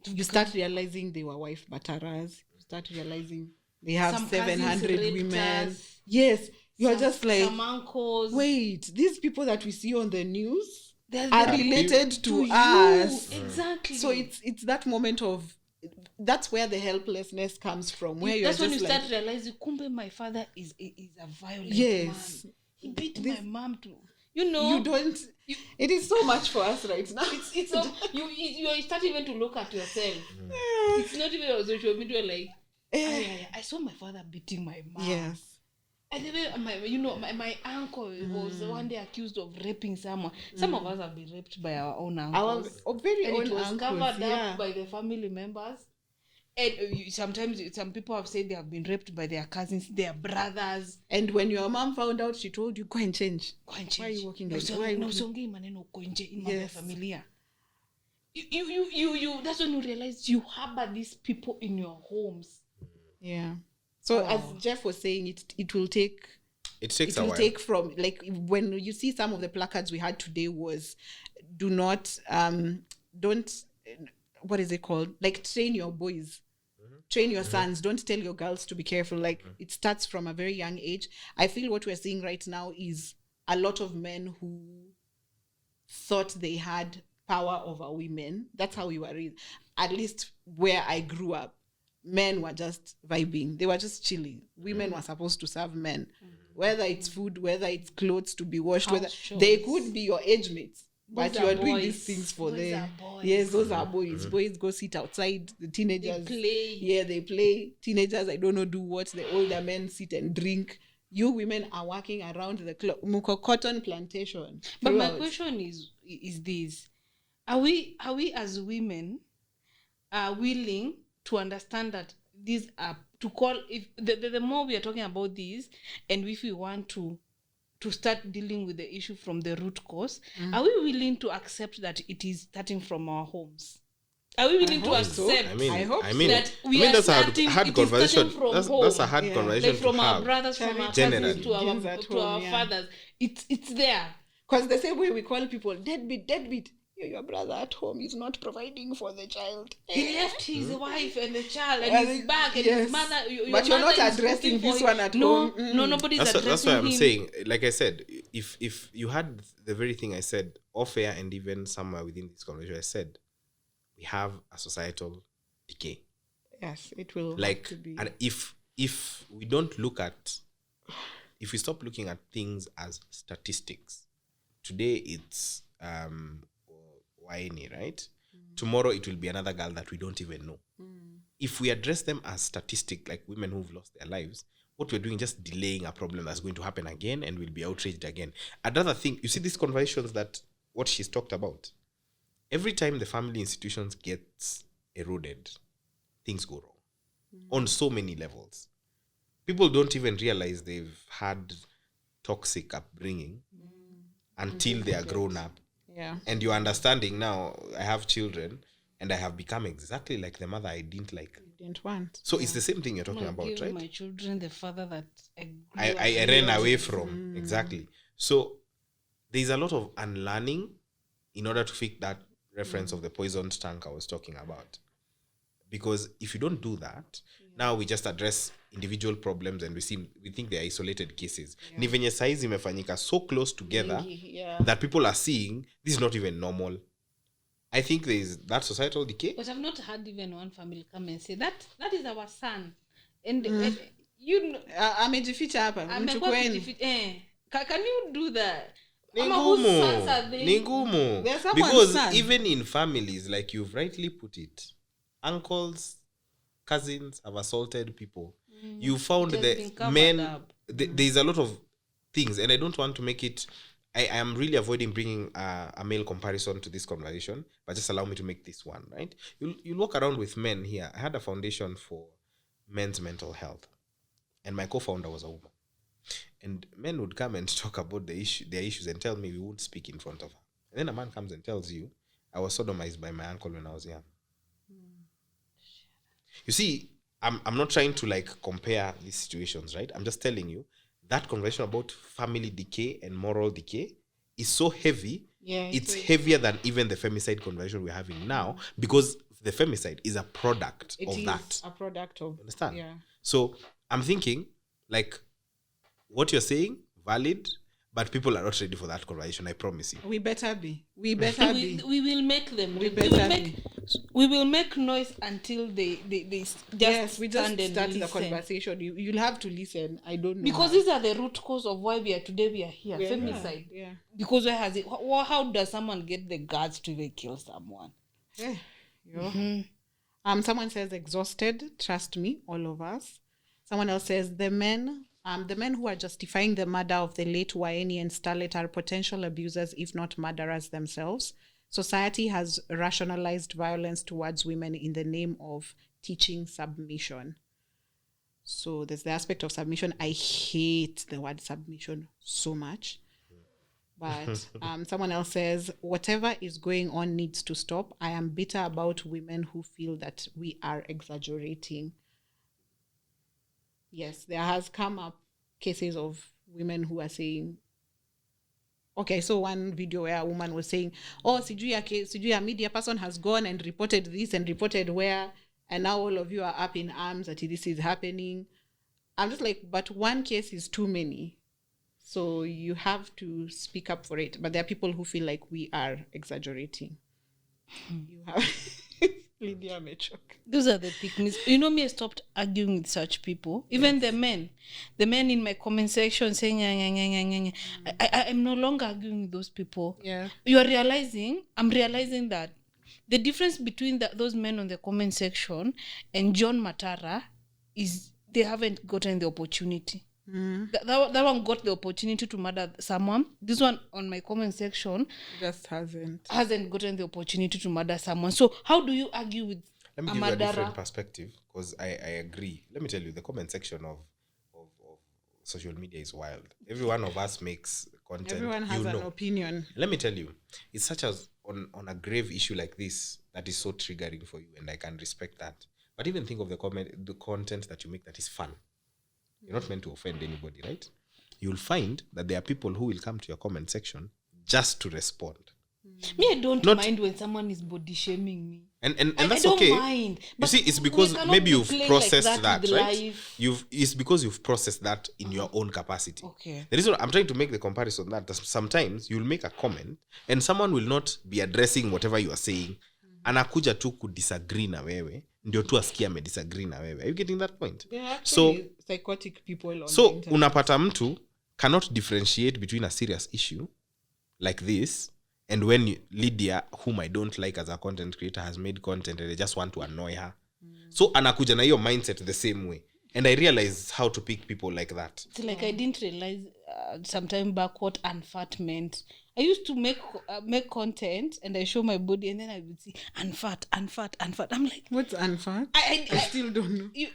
you start realizing they were wife bataras. You start realizing they have 700 women. Yes, you're just like, some uncles. Wait, these people that we see on the news are related to us. Exactly. So it's that moment of, that's where the helplessness comes from. Where that's you're when just you like, start realizing, kumbe, my father is a violent man. He beat my mom too. You don't. It is so much for us right now. It's so, you start even to look at yourself. It's not even on social media like, I saw my father beating my mom. Yes. And then my uncle was one day accused of raping someone. Some of us have been raped by our own uncles. Our very own it was uncles, covered up by the family members. And sometimes some people have said they have been raped by their cousins, their brothers. And when your mom found out, she told you, go and change. Why are you walking like that? Yes. Familia. You that's when you realize you harbor these people in your homes. Yeah. So as Jeff was saying, it will take a while. Take from, like, when you see some of the placards we had today was, do not don't, what is it called, like, train your boys, train your sons, don't tell your girls to be careful. Like, it starts from a very young age. I feel what we're seeing right now is a lot of men who thought they had power over women. That's how we were raised. At least where I grew up, men were just vibing. They were just chilling. Women were supposed to serve men. Whether it's food, whether it's clothes to be washed, whether they could be your age mates. But you are doing these things for them. Yes, those are boys. Boys go sit outside. The teenagers. They play. Yeah, they play. Teenagers, I don't know, do what. The older men sit and drink. You women are working around the cotton plantation. But my question is this. Are we as women willing to understand that these are to call, if the more we are talking about these, and if we want to start dealing with the issue from the root cause, are we willing to accept that it is starting from our homes? Are we willing to accept? I hope that we are that's starting, a hard conversation. That's a hard conversation like from to our have. brothers, from our cousins to our fathers. It's there. Because the same way we call people deadbeat. Your brother at home is not providing for the child. He left his wife and the child and he's back and his mother. But you're not addressing this one at home. No, nobody's addressing him. That's why I'm saying, like I said, if you had the very thing I said off air and even somewhere within this conversation, I said we have a societal decay. Yes, it will. Like, have to be. And if we don't look at, if we stop looking at things as statistics, today it's whiny, right? Tomorrow it will be another girl that we don't even know. If we address them as statistic, like women who've lost their lives, what we're doing is just delaying a problem that's going to happen again and we'll be outraged again. Another thing, you see these conversations that what she's talked about, every time the family institutions gets eroded, things go wrong on so many levels. People don't even realize they've had toxic upbringing until they are grown up. Yeah. And you're understanding now, I have children and I have become exactly like the mother I didn't like. Didn't want. So it's the same thing you're talking about, give right? My children the father that I ran away from. Exactly. So there's a lot of unlearning in order to fix that reference of the poisoned tank I was talking about. Because if you don't do that, now we just address individual problems and we think they're isolated cases. Ni venye saizi imefanyika so close together that people are seeing this is not even normal. I think there is that societal decay. But I've not had even one family come and say that is our son. And you know, amejificha hapa. Can you do that? Ningumu. Because son. Even in families, like you've rightly put it, uncles, cousins have assaulted people. You found that men, there's a lot of things, and I don't want to make it, I am really avoiding bringing a male comparison to this conversation, but just allow me to make this one, right? You'll walk around with men here. I had a foundation for men's mental health, and my co-founder was a woman. And men would come and talk about their issues and tell me we won't speak in front of her. And then a man comes and tells you, I was sodomized by my uncle when I was young. You see, I'm not trying to like compare these situations, right? I'm just telling you that conversation about family decay and moral decay is so heavy. Yeah, it's heavier than even the femicide conversation we're having now, because the femicide is a product of that. A product of, understand? Yeah. So I'm thinking, like, what you're saying, valid, but people are not ready for that conversation, I promise you. We better be. We will make them. We will make noise until they just we stand just and start listen. the conversation. You'll have to listen. I don't know. Because these are the root cause of why we are here. Yeah. Femicide. Yeah. Because where has it? How does someone get the guts to even kill someone? Yeah. Someone says exhausted. Trust me, all of us. Someone else says the men who are justifying the murder of the late Waeni and Starlet are potential abusers, if not murderers themselves. Society has rationalized violence towards women in the name of teaching submission. So there's the aspect of submission. I hate the word submission so much. But someone else says, whatever is going on needs to stop. I am bitter about women who feel that we are exaggerating. Yes, there has come up cases of women who are saying, okay, so one video where a woman was saying, oh, sijui a media person has gone and reported this and reported where, and now all of you are up in arms that this is happening. I'm just like, but one case is too many. So you have to speak up for it. But there are people who feel like we are exaggerating. You have... Lydia may choke. Those are the picnics. You know me, I stopped arguing with such people. Even the men in my comment section saying, I'm no longer arguing with those people. Yeah. I'm realizing that the difference between those men on the comment section and John Matara is they haven't gotten the opportunity. That one got the opportunity to murder someone. This one on my comment section just hasn't gotten the opportunity to murder someone. So how do you argue with Let me give you a different perspective, because I agree. Let me tell you, the comment section of social media is wild. Every one of us makes content. Everyone has an opinion. Let me tell you, it's such as on a grave issue like this that is so triggering for you, and I can respect that. But even think of the content that you make that is fun. You're not meant to offend anybody, right? You'll find that there are people who will come to your comment section just to respond. Me, I don't mind when someone is body shaming me. And that's okay. I don't mind. You see, it's because maybe you've processed like that, right? Life. It's because you've processed that in your own capacity. Okay. The reason I'm trying to make the comparison that sometimes you'll make a comment and someone will not be addressing whatever you are saying. Anakuja tu kudisagree na wewe. Ndio tu asikia me disagree na wewe. Are you getting that point? So psychotic people on so the unapata mtu cannot differentiate between a serious issue like this and when Lydia, whom I don't like as a content creator, has made content and they just want to annoy her. So anakuja na hiyo mindset the same way. And I realized how to pick people like that. It's like I didn't realize some time back what unfat meant. I used to make content and I show my body and then I would see unfat. I'm like, what's unfat? I still don't know. You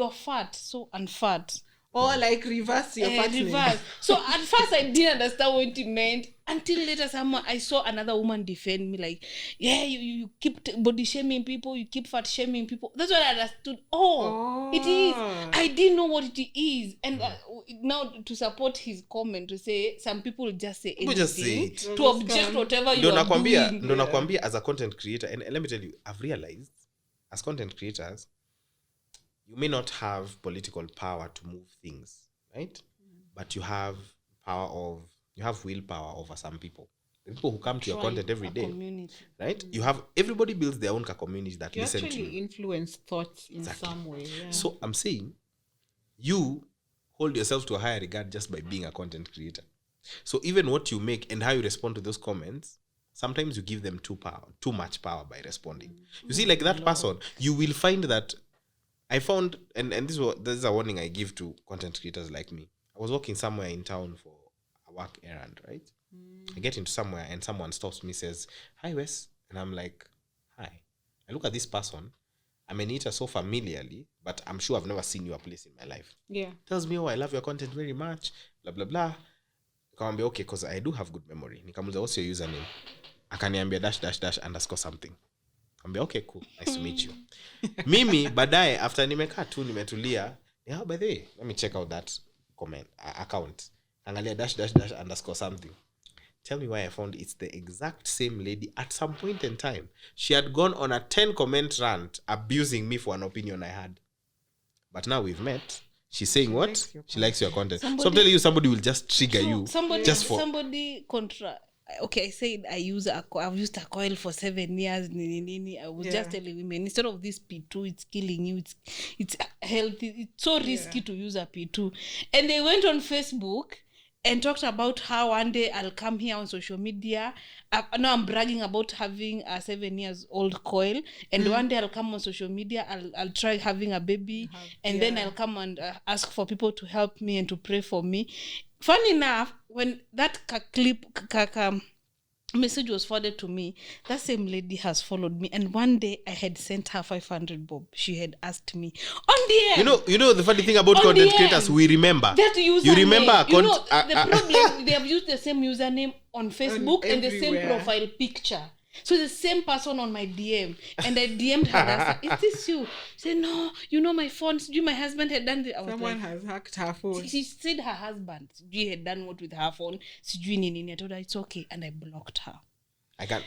are fat, so unfat. Or like reverse your fatness. Reverse. So at first I didn't understand what it meant until later I saw another woman defend me like, yeah, you keep body shaming people, you keep fat shaming people. That's what I understood. Oh, it is. I didn't know what it is. And now to support his comment, to say some people just say anything, just say it. To object whatever you are doing. Ndo nakwambia as a content creator, and let me tell you, I've realized as content creators, you may not have political power to move things, right? But you have willpower over some people. The people who come to your content every day, community. Right? You have, everybody builds their own community that listen to you. You actually influence thoughts in some way. Yeah. So I'm saying, you hold yourself to a higher regard just by being a content creator. So even what you make and how you respond to those comments, sometimes you give them too much power by responding. You see, like that person, you will find that I found, and this is a warning I give to content creators like me. I was walking somewhere in town for work errand, right? I get into somewhere and someone stops me, says, "Hi, Wes." And I'm like, "Hi." I look at this person. I may meet her so familiarly, but I'm sure I've never seen you a place in my life. Yeah. Tells me, "Oh, I love your content very much, blah, blah, blah." Nikamwambia, okay, because I do have good memory. Nikamuliza, what's your username? Akaniambia __ something. Nikamwambia, okay, cool. Nice to meet you. Mimi, baadaye, after nimekaa tu, nimetulia, yeah, by the way, let me check out that account. Angalia __ something. Tell me why I found it's the exact same lady at some point in time. She had gone on a 10-comment rant abusing me for an opinion I had. But now we've met. She's saying what? She likes your content. So I'm telling you, somebody will just trigger you. Somebody okay, I said I've used a coil for 7 years. I was just telling women, instead of this P2, it's killing you. It's healthy. It's so risky to use a P2. And they went on Facebook and talked about how one day I'll come here on social media. Now I'm bragging about having a 7-year-old coil, and one day I'll come on social media. I'll try having a baby, and then I'll come and ask for people to help me and to pray for me. Funny enough, when that message was forwarded to me, that same lady has followed me, and one day I had sent her 500 bob. She had asked me on DM. You know the funny thing about content creators, we remember that username. You remember the problem, they have used the same username on Facebook and the same profile picture. So the same person on my DM, and I DM'd her. I said, "Is this you?" She said, "No, you know my phone. My husband had done it." Someone has hacked her phone. She said her husband had done what with her phone. I told her it's okay, and I blocked her.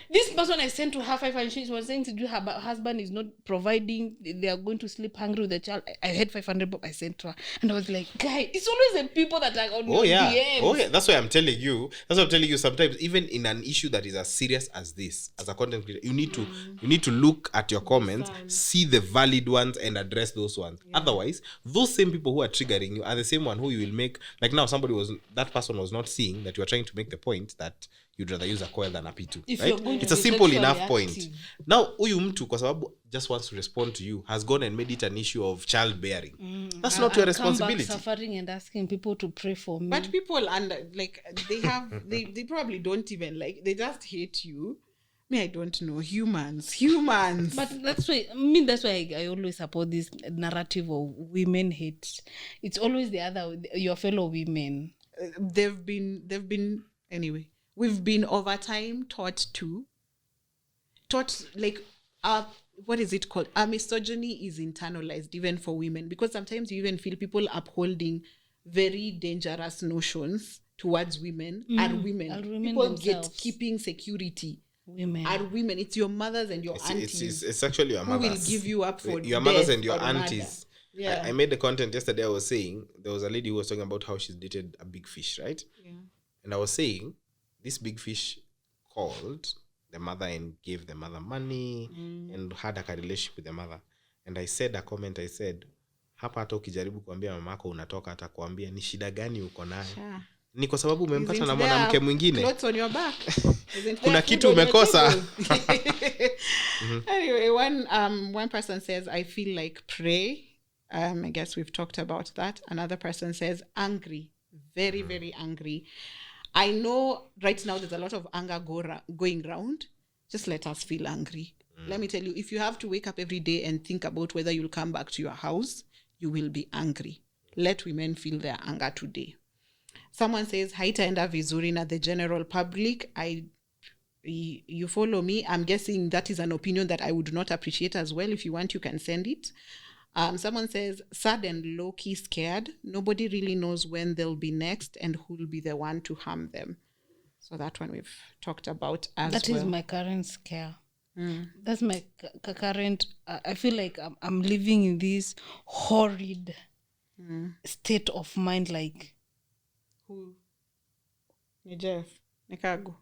This person I sent to her 500, she was saying her husband is not providing, they are going to sleep hungry with the child. I had 500 bob I sent to her, and I was like, guy, it's always the people that are on your DMs. Oh yeah, that's why I'm telling you. Sometimes even in an issue that is as serious as this, as a content creator, you need to look at your comments, see the valid ones and address those ones. Otherwise, those same people who are triggering you are the same one who you will make, like now that person was not seeing that you are trying to make the point that you'd rather use a coil than a P2. Right? It's a simple enough point. Now, huyu mtu kwa sababu just wants to respond to you has gone and made it an issue of childbearing. That's not your responsibility. Come back suffering and asking people to pray for me. But people they probably don't even they just hate you. Me, I don't know. Humans. But that's why I always support this narrative of women hate. It's always your fellow women. They've been anyway. We've been over time taught what is it called? Our misogyny is internalized even for women, because sometimes you even feel people upholding very dangerous notions towards women are women. People themselves. Get keeping security. Women are women. It's your mothers and your aunties. It's actually your mothers who will give you up for your mothers and your aunties. Yeah. I made the content yesterday. I was saying there was a lady who was talking about how she's dated a big fish, right? Yeah. And I was saying this big fish called the mother and gave the mother money and had a relationship with the mother. And I said hapa hata ukijaribu kuambia mamako unatoka atakwambia ni shida gani uko nayo. Ni kwa sababu umempata na mwanamke mwingine. Clothes on your back. Kuna kitu umekosa. Anyway, one person says, I feel like pray. I guess we've talked about that. Another person says, angry. Very, very angry. I know right now there's a lot of anger going around. Just let us feel angry. Let me tell you, if you have to wake up every day and think about whether you'll come back to your house, you will be angry. Let women feel their anger today. Someone says, haitaenda vizuri na the general public. You follow me. I'm guessing that is an opinion that I would not appreciate as well. If you want, you can send it. Someone says, sad and low-key scared. Nobody really knows when they'll be next and who'll be the one to harm them. So that one we've talked about as well. That is my current scare. That's my current... I feel like I'm living in this horrid state of mind, like... Who? Jeff? Nikago?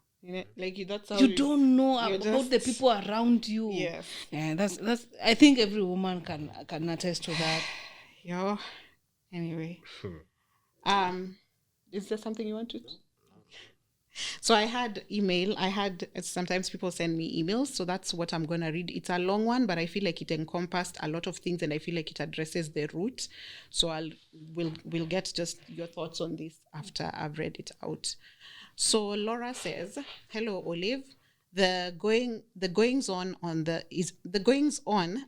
Like that's how you don't know about the people around you. Yes. Yeah, that's I think every woman can attest to that. Yeah. Anyway. Is there something you want to? So So I had sometimes people send me emails, so that's what I'm going to read. It's a long one, but I feel like it encompassed a lot of things, and I feel like it addresses the root. So we'll get just your thoughts on this after I've read it out. So Laura says, "Hello, Olive. The goings on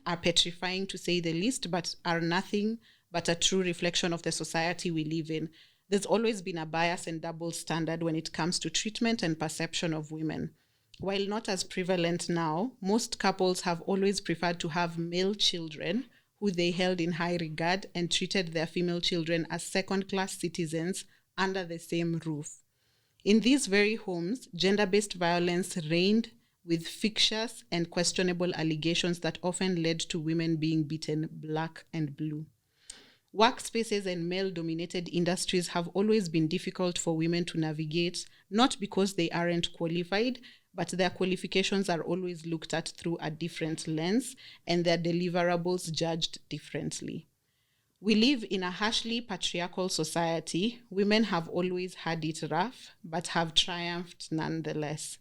are petrifying, to say the least, but are nothing but a true reflection of the society we live in. There's always been a bias and double standard when it comes to treatment and perception of women. While not as prevalent now, most couples have always preferred to have male children who they held in high regard and treated their female children as second-class citizens under the same roof. In these very homes, gender-based violence reigned, with fictitious and questionable allegations that often led to women being beaten black and blue. Workspaces and male-dominated industries have always been difficult for women to navigate, not because they aren't qualified, but their qualifications are always looked at through a different lens and their deliverables judged differently. We live in a harshly patriarchal society. Women have always had it rough, but have triumphed nonetheless.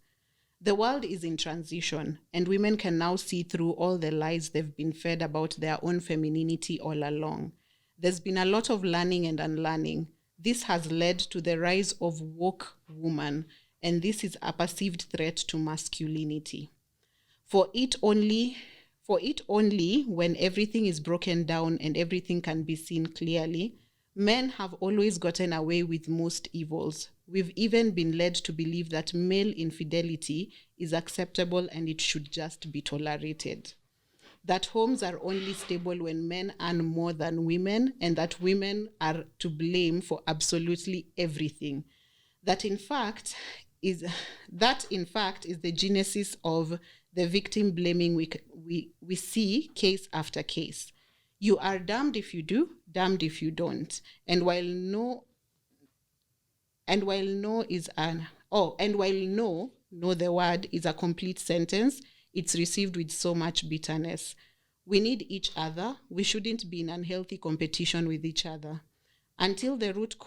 The world is in transition, and women can now see through all the lies they've been fed about their own femininity all along. There's been a lot of learning and unlearning. This has led to the rise of woke woman, and this is a perceived threat to masculinity. For it only when everything is broken down and everything can be seen clearly, men have always gotten away with most evils. We've even been led to believe that male infidelity is acceptable and it should just be tolerated. That homes are only stable when men earn more than women, and that women are to blame for absolutely everything. That in fact is the genesis of the victim blaming we see case after case. You are damned if you do, damned if you don't. And while no the word is a complete sentence, it's received with so much bitterness. We need each other. We shouldn't be in unhealthy competition with each other. Until the root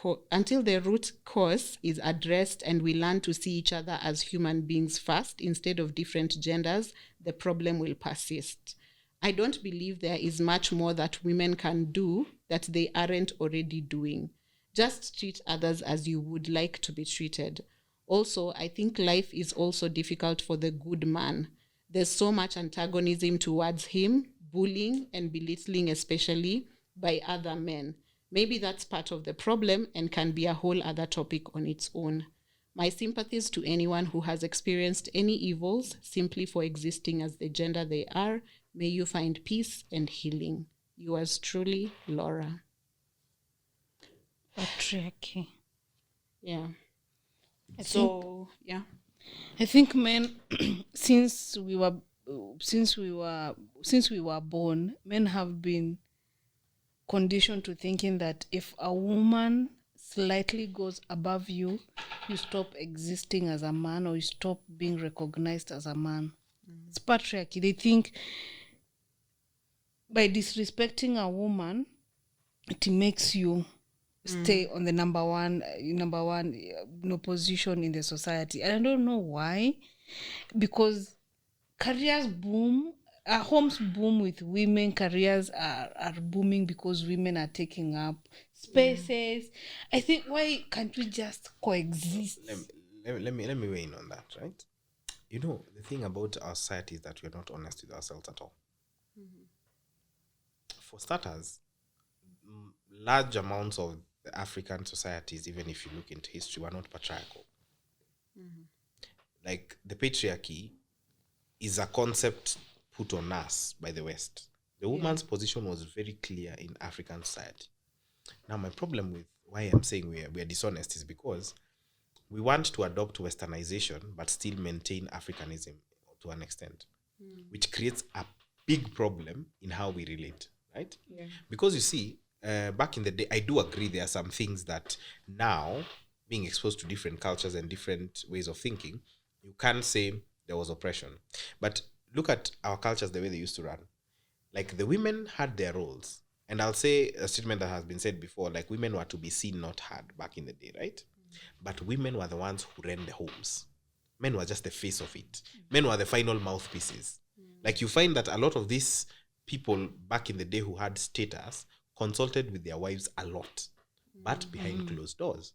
cause is addressed and we learn to see each other as human beings first instead of different genders, the problem will persist. I don't believe there is much more that women can do that they aren't already doing. Just treat others as you would like to be treated. Also, I think life is also difficult for the good man. There's so much antagonism towards him, bullying and belittling, especially by other men. Maybe that's part of the problem and can be a whole other topic on its own. My sympathies to anyone who has experienced any evils simply for existing as the gender they are. May you find peace and healing. Yours truly, Laura. Patriarchy. Yeah. I think men, since we were born, men have been conditioned to thinking that if a woman slightly goes above you, you stop existing as a man or you stop being recognized as a man. It's patriarchy. They think by disrespecting a woman, it makes you stay on the number one position in the society. And I don't know why, because careers boom, homes boom with women, careers are booming because women are taking up spaces. I think, why can't we just coexist? Let me weigh in on that, right? You know, the thing about our society is that we're not honest with ourselves at all. For starters, large amounts of the African societies, even if you look into history, were not patriarchal. Like, the patriarchy is a concept put on us by the West. The woman's position was very clear in African society. Now, my problem with why I'm saying we are dishonest is because we want to adopt Westernization but still maintain Africanism to an extent, which creates a big problem in how we relate, right? Yeah. Because you see, back in the day, I do agree there are some things that now, being exposed to different cultures and different ways of thinking, you can't say there was oppression. But look at our cultures the way they used to run. Like, the women had their roles. And I'll say a statement that has been said before, like, women were to be seen, not heard, back in the day, right? But women were the ones who ran the homes. Men were just the face of it. Men were the final mouthpieces. Like you find that a lot of these people back in the day who had status consulted with their wives a lot, but behind closed doors.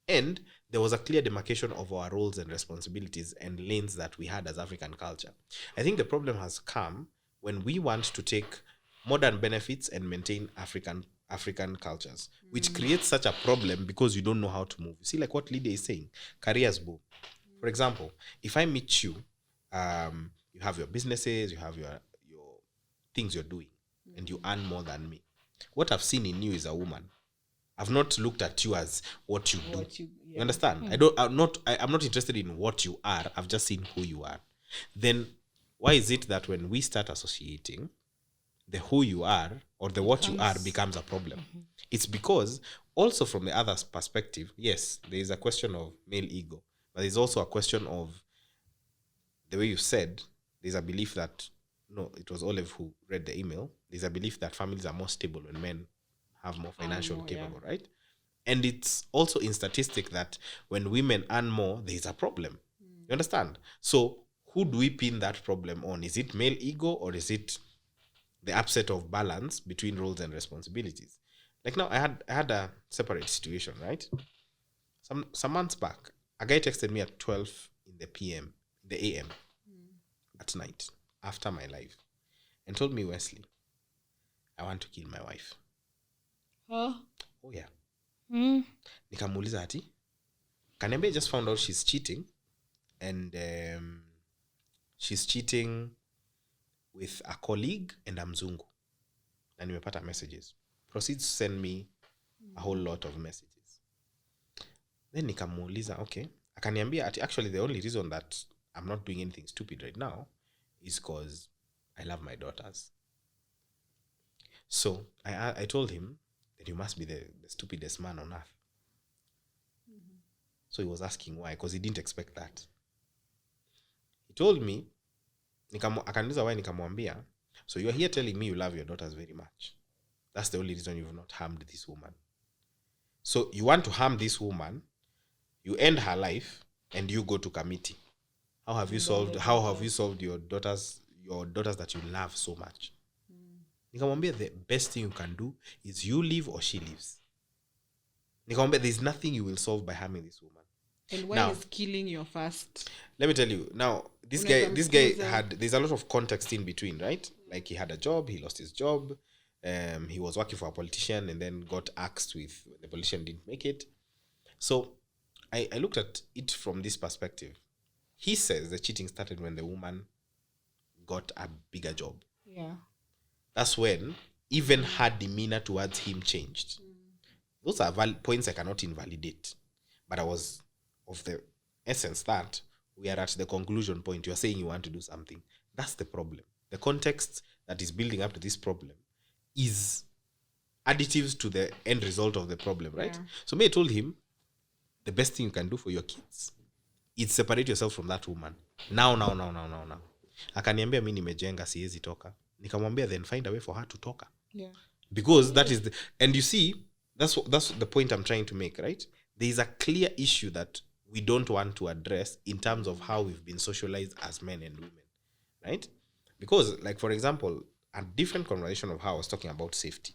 And there was a clear demarcation of our roles and responsibilities and lanes that we had as African culture. I think the problem has come when we want to take modern benefits and maintain African cultures, which creates such a problem because you don't know how to move. You see, like what Lydia is saying, careers boom. For example, if I meet you, you have your businesses, you have your things you're doing, and you earn more than me. What I've seen in you is a woman. I've not looked at you as what you do. You understand? I'm not interested in what you are. I've just seen who you are. Then why is it that when we start associating, the who you are or the what you are becomes a problem? It's because also from the other perspective, yes, there is a question of male ego, but there's also a question of the way you said, there's a belief that, no, it was Olive who read the email. There's a belief that families are more stable when men have more financial capable, right? And it's also in statistic that when women earn more, there's a problem. You understand? So who do we pin that problem on? Is it male ego or is it the upset of balance between roles and responsibilities? Like now, I had a separate situation, right? Some months back, a guy texted me at 12 in the AM, at night, after my life, and told me, Wesley, I want to kill my wife. Oh yeah. Nikamuuliza ati, Kanembe just found out she's cheating, and she's cheating with a colleague and a mzungu. And nimepata messages. Proceeds to send me a whole lot of messages. Then nikamuuliza, okay. Akaniambia ati actually the only reason that I'm not doing anything stupid right now is because I love my daughters. So I told him that you must be the stupidest man on earth. So he was asking why, because he didn't expect that. He told me, akaniuliza why, nikamwambia, so you're here telling me you love your daughters very much. That's the only reason you've not harmed this woman. So you want to harm this woman, you end her life, and you go to committee. How have you solved your daughters that you love so much? Nikamwambia the best thing you can do is you leave or she leaves. Nikamwambia there's nothing you will solve by harming this woman. And why is killing your first? Let me tell you. Now, this guy there's a lot of context in between, right? Like he had a job, he lost his job, he was working for a politician and then got axed with the politician didn't make it. So I looked at it from this perspective. He says the cheating started when the woman got a bigger job. Yeah. That's when even her demeanor towards him changed. Those are points I cannot invalidate. But I was of the essence that we are at the conclusion point. You are saying you want to do something. That's the problem. The context that is building up to this problem is additives to the end result of the problem, right? Yeah. So I told him, the best thing you can do for your kids is separate yourself from that woman. Now. Akaniambia mimi nimejenga siwezi toka. Nikamwambia then find a way for her to toka. Yeah. Because that is and you see, that's the point I'm trying to make, right? There is a clear issue that we don't want to address in terms of how we've been socialized as men and women, right? Because, like, for example, a different conversation of how I was talking about safety.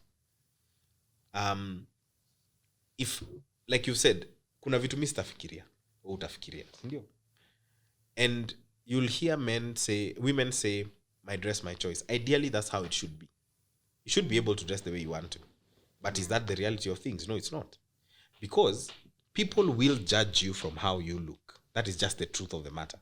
If, like you said, kuna vitu mimi sitafikiria, au utafikiria, ndio? And you'll hear women say, my dress, my choice. Ideally, that's how it should be. You should be able to dress the way you want to. But is that the reality of things? No, it's not. Because people will judge you from how you look. That is just the truth of the matter.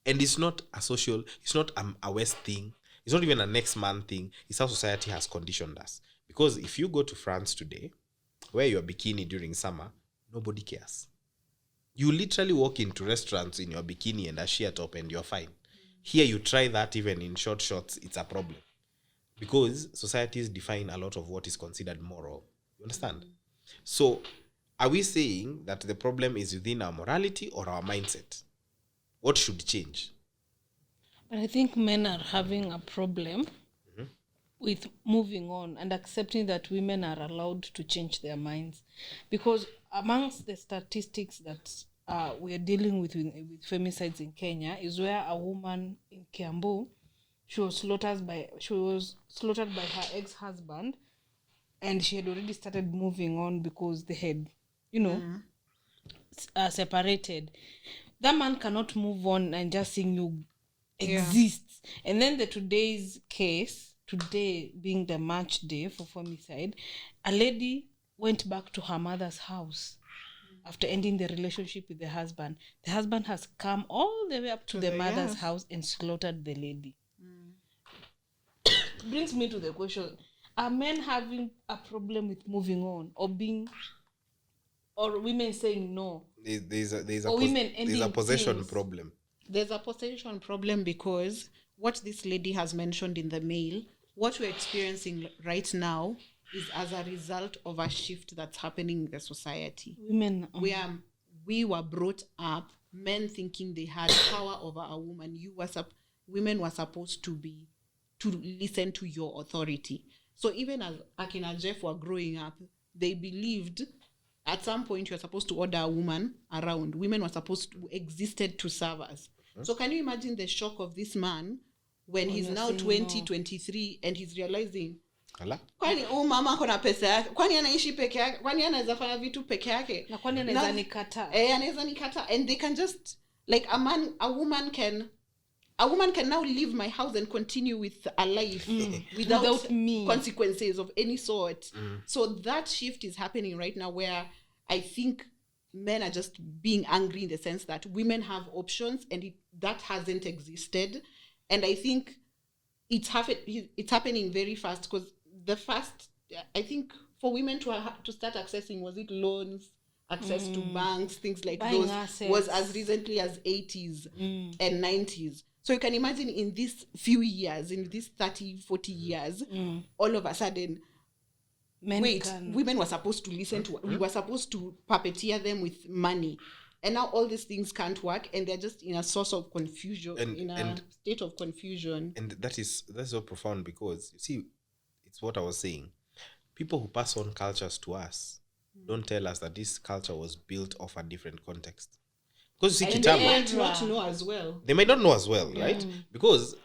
And it's not it's not a West thing. It's not even a next man thing. It's how society has conditioned us. Because if you go to France today, wear your bikini during summer, nobody cares. You literally walk into restaurants in your bikini and a sheer top and you're fine. Here you try that even in short shorts, it's a problem. Because societies define a lot of what is considered moral. You understand? So, are we saying that the problem is within our morality or our mindset? What should change? But I think men are having a problem with moving on and accepting that women are allowed to change their minds, because amongst the statistics that we are dealing with femicides in Kenya is where a woman in Kiambu, she was slaughtered by her ex-husband, and she had already started moving on because they had, separated. That man cannot move on and just seeing you exists. And then today's case, today being the March day for femicide, a lady went back to her mother's house after ending the relationship with the husband. The husband has come all the way up to the mother's house and slaughtered the lady. Brings me to the question, are men having a problem with moving on, or women saying no? There's a possession things. problem. There's a possession problem because what this lady has mentioned in the mail, what we're experiencing right now is as a result of a shift that's happening in the society. Women, we were brought up, men thinking they had power over a woman. Women were supposed to listen to your authority. So even as Akin and Jeff were growing up, they believed at some point you're supposed to order a woman around. Women were supposed to existed to serve us. So can you imagine the shock of this man when he's now 23 and he's realizing, kwani mama kona pesa yake, kwani anaishi peke yake, kwani anaweza fanya vitu peke yake, na kwani anaweza nikata, anaweza nikata, and they can just, like, a woman can now leave my house and continue with a life without me, consequences of any sort. So that shift is happening right now, where I think men are just being angry in the sense that women have options and that hasn't existed. And I think it's happening very fast, because I think for women to start accessing, was it loans, access to banks, things like buying those assets, was as recently as 80s and 90s. So you can imagine in these few years, in these 30, 40 years, all of a sudden, women were supposed to listen to, we were supposed to puppeteer them with money. And now all these things can't work, and they're just in a source of confusion, a state of confusion. And that's so profound, because, you see, it's what I was saying. People who pass on cultures to us don't tell us that this culture was built off a different context. Because you see, they might not know as well. They might not know as well, right? Because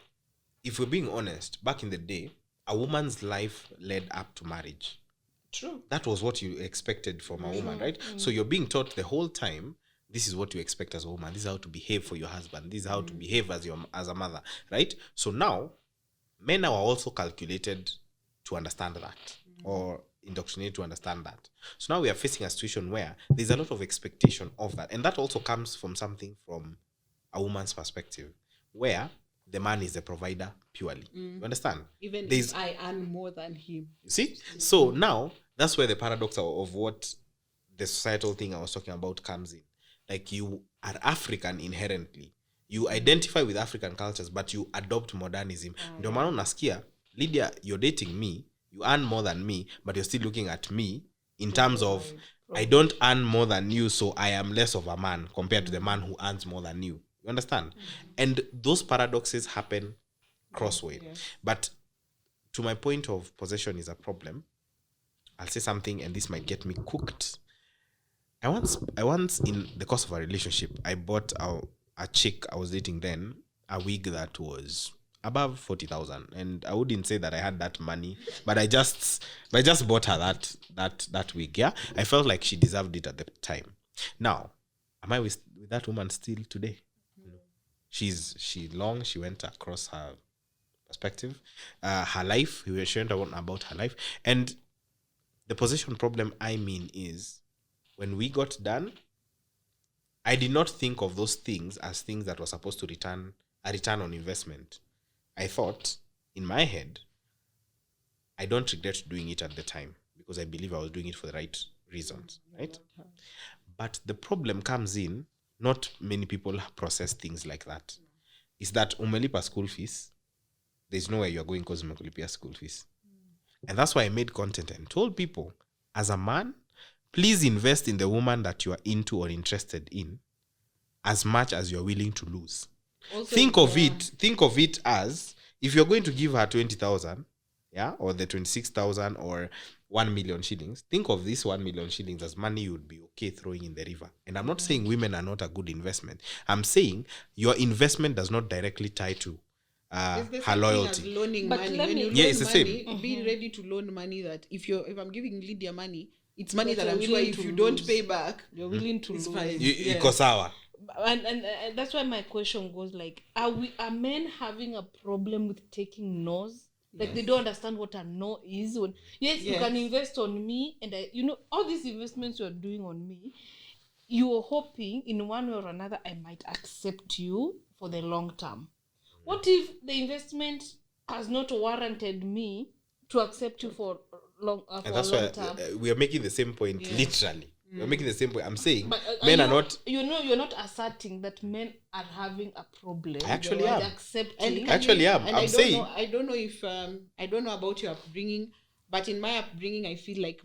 if we're being honest, back in the day, a woman's life led up to marriage. True. That was what you expected from a woman, right? So you're being taught the whole time, this is what you expect as a woman. This is how to behave for your husband. This is how to behave as a mother, right? So now, men are also calculated to understand that, or indoctrinated to understand that. So now we are facing a situation where there's a lot of expectation of that. And that also comes from something from a woman's perspective, where the man is the provider purely. You understand? Even if I earn more than him. You see? So now, that's where the paradox of what the societal thing I was talking about comes in. Like, you are African inherently. You identify with African cultures, but you adopt modernism. Ndio maana unasikia, Lydia, you're dating me, you earn more than me, but you're still looking at me in terms of, I don't earn more than you, so I am less of a man compared to the man who earns more than you. You understand? And those paradoxes happen crossway. But to my point of possession is a problem, I'll say something, and this might get me cooked. I once in the course of a relationship, I bought a chick I was dating then a wig that was above 40,000, and I wouldn't say that I had that money, but I just bought her that wig. Yeah, I felt like she deserved it at the time. Now, am I with that woman still today? No. She went across her perspective, her life. We were sharing about her life, and the possession problem I mean is, when we got done, I did not think of those things as things that were supposed to return a return on investment. I thought, in my head, I don't regret doing it at the time, because I believe I was doing it for the right reasons, right? But the problem comes in, not many people process things like that. Is that umelipa school fees, there's nowhere you're going because umekulipia school fees. And that's why I made content and told people, as a man, please invest in the woman that you are into or interested in as much as you're willing to lose. Also, think of it as, if you're going to give her 20,000, yeah, or the 26,000 or 1 million shillings, think of this 1 million shillings as money you would be okay throwing in the river. And I'm not saying women are not a good investment. I'm saying your investment does not directly tie to her loyalty. Loaning But money. let When me- you Yeah, loan it's the money, same. be ready to loan money that if I'm giving Lydia money, it's money That that I'm you're sure willing if to you don't lose. pay back, You're willing to it's lose. fine. Iko sawa. And that's why my question goes like, are men having a problem with taking no's? Like they don't understand what a no is. You Yes. can invest on me, and all these investments you're doing on me, you're hoping in one way or another I might accept you for the long term. What if the investment has not warranted me to accept you for long And that's for a why long term? we are making the same point, literally. We're making the same point. I'm saying But men are not. You're not asserting that men are having a problem. I actually They're am. accepting. Actually, I'm saying. I don't know if I don't know about your upbringing, but in my upbringing, I feel like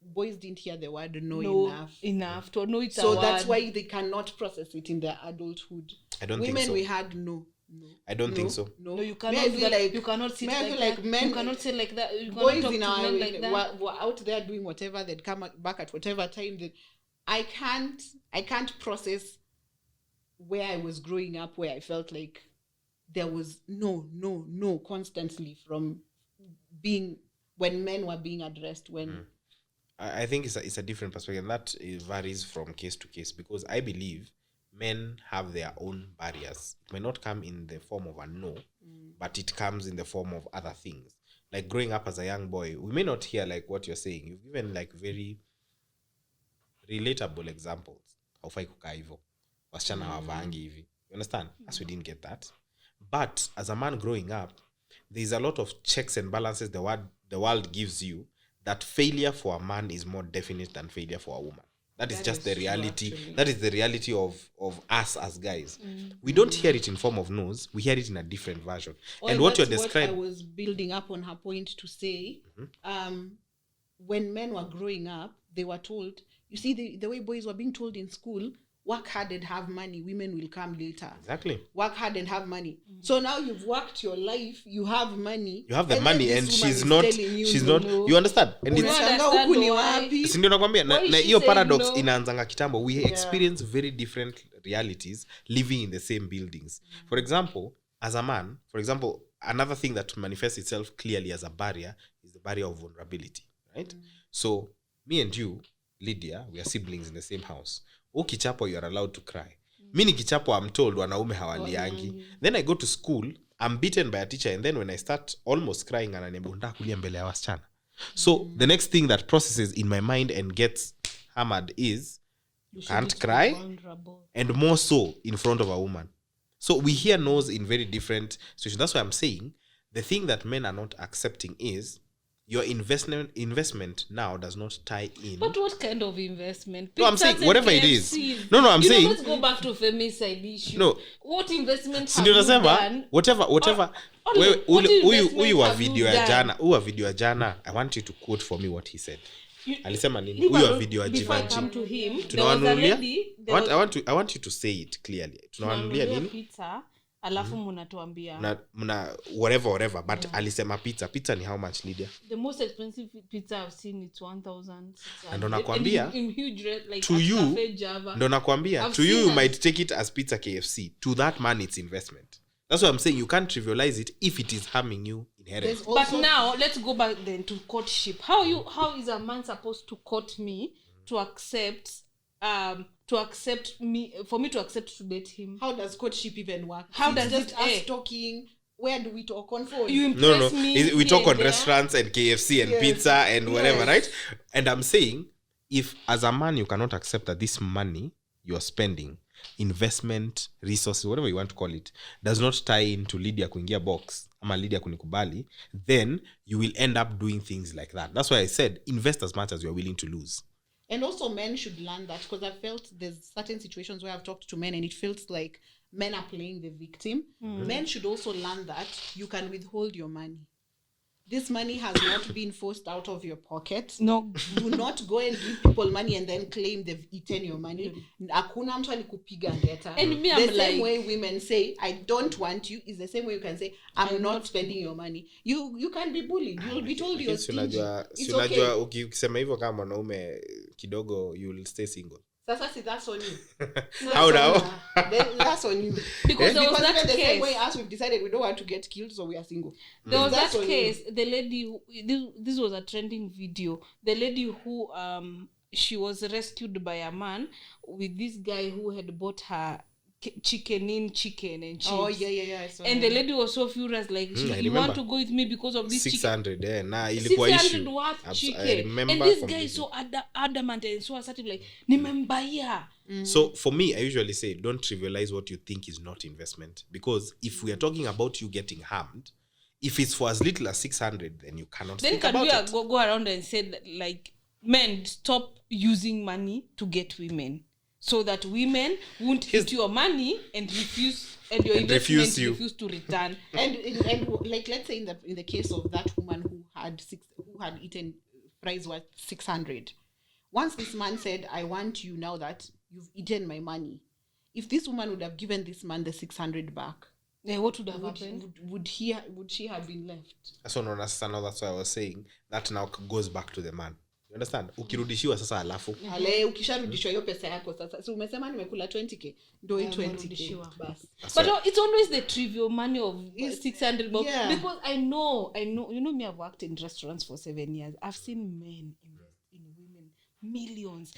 boys didn't hear the word no enough. To know it's So a that's word. why they cannot process it in their adulthood. I don't Women, think so. we had no. I don't think so. No, No, you Me, cannot I do feel that. like You cannot sit me, I like feel that. like men, You cannot say like that. You cannot boys talk in to our men like that. were out there doing whatever. They'd come back at whatever time. That I can't process where I was growing up, where I felt like there was no constantly from being when men were being addressed. When I think it's a different perspective. And that varies from case to case, because I believe men have their own barriers. It may not come in the form of a no, but it comes in the form of other things. Like growing up as a young boy, we may not hear like what you're saying. You've given like very relatable examples. Haufai kukaa hivyo. Wasichana hawavaangi hivi. You understand? As we didn't get that. But as a man growing up, there's a lot of checks and balances the world gives you, that failure for a man is more definite than failure for a woman. That is just the reality. That is the reality of us as guys. We don't hear it in form of no's. We hear it in a different version. And what you're describing, I was building up on her point to say, when men were growing up, they were told, you see, the way boys were being told in school, work hard and have money, women will come later. exactly. Work hard and have money. So now you've worked your life, you have money. You have the and money, then and this woman she's is not. telling you She's no. not. You understand? And it's Unashangaa huku ni wapi? si ndio nakwambia, na Why is she hiyo saying paradox no? inaanzanga kitambo. We experience very different realities living in the same buildings. For example, as a man, another thing that manifests itself clearly as a barrier is the barrier of vulnerability, right? So me and you, Lydia, we are siblings in the same house. Ukichapo, you are allowed to cry. Mi nikichapo, I'm told wanaume hawaliangi. Then I go to school, I'm beaten by a teacher, and then when I start almost crying, ananiambia unataka kulia mbele ya wasichana. So the next thing that processes in my mind and gets hammered is you can't cry, and more so in front of a woman. So we hear no's in very different situations. That's why I'm saying the thing that men are not accepting is your investment now does not tie in. But what kind of investment? No, I'm saying Pizzas whatever and it is. KFCs. No, I'm saying. Let's go back to Femicide issue. No. What investment Si have ndio you nasema done? whatever Only, wewe what investment huyu wa have you video ya done? jana, huyu wa video ya jana, I want you to quote for me what he said. Alisema nini? Leave Huyu wa alone, video ya before I Jivanji. come to him, there was a Tunawanunulia? lady, I want you to say it clearly. Tunawanunulia nini? pizza, alafu mnatuambia. Mna whatever, but alisema pizza ni how much, Lydia? The most expensive pizza I've seen is 1,600. Ndo nakwambia, in huge rate, like to at you, Cafe Java. ndo nakwambia, I've to you seen you that. might take it as pizza KFC. To that man it's investment. That's why I'm saying you can't trivialize it if it is harming you inherently. But now let's go back then to courtship. How is a man supposed to court me to accept me, for me to accept to date him? How does courtship even work? How It's does just it us talking? Where do we talk on phone? You No. impress me. We talk here on and there. restaurants and KFC and pizza and whatever, right? And I'm saying, if as a man you cannot accept that this money you're spending, investment, resources, whatever you want to call it, does not tie into Lydia kuingia box, ama Lydia kunikubali, then you will end up doing things like that. That's why I said, invest as much as you're willing to lose. And also men should learn that, because I felt there's certain situations where I've talked to men and it feels like men are playing the victim. Men should also learn that you can withhold your money. this money has not been forced out of your pocket. No. Do not go and give people money and then claim they've eaten your money. Hakuna mtu alikupiga ngeta. And me, the I'm same like, way women say, I don't want you, is the same way you can say, I'm not spending your money. You can be bullied. You'll be told you're stingy. It's okay. Ukisema hivyo kama mwanaume kidogo, you'll stay single. Sasa, that's on you. How now? That's on you. Because there was that even the case. same way as we've decided we don't want to get killed, so we are single. There was That's that on case, the lady who, this was a trending video. The lady who she was rescued by a man with this guy who had bought her chicken and chips. Oh yeah. I saw And that. the lady was so furious, like, you want to go with me because of this 600 chicken? nah, ilikuwa 600 issue. worth chicken. I remember And this from guy the is so adamant and so assertive, like, nimembaia. So for me, I usually say, don't trivialize what you think is not investment. Because if we are talking about you getting harmed, if it's for as little as 600, then you cannot Then think can about we it. go around and say that, like, men, stop using money to get women, so that women won't eat your money and refuse, and your investment refuse to return. and like, let's say in the case of that woman who had eaten fries worth 600. Once this man said, I want you now that you've eaten my money, if this woman would have given this man the 600 back, What would have happened? Would she have been left? So no, that's why I was saying that now goes back to the man. You understand? Ukirudishiwa sasa alafu. Ale ukisharudishwa hiyo pesa yako sasa. So umesema nimekula 20k, ndio 20k basi. But it's always the trivial money of 600 bucks. Yeah. Because I know, you know me, I've worked in restaurants for 7 years. I've seen men invest in women millions,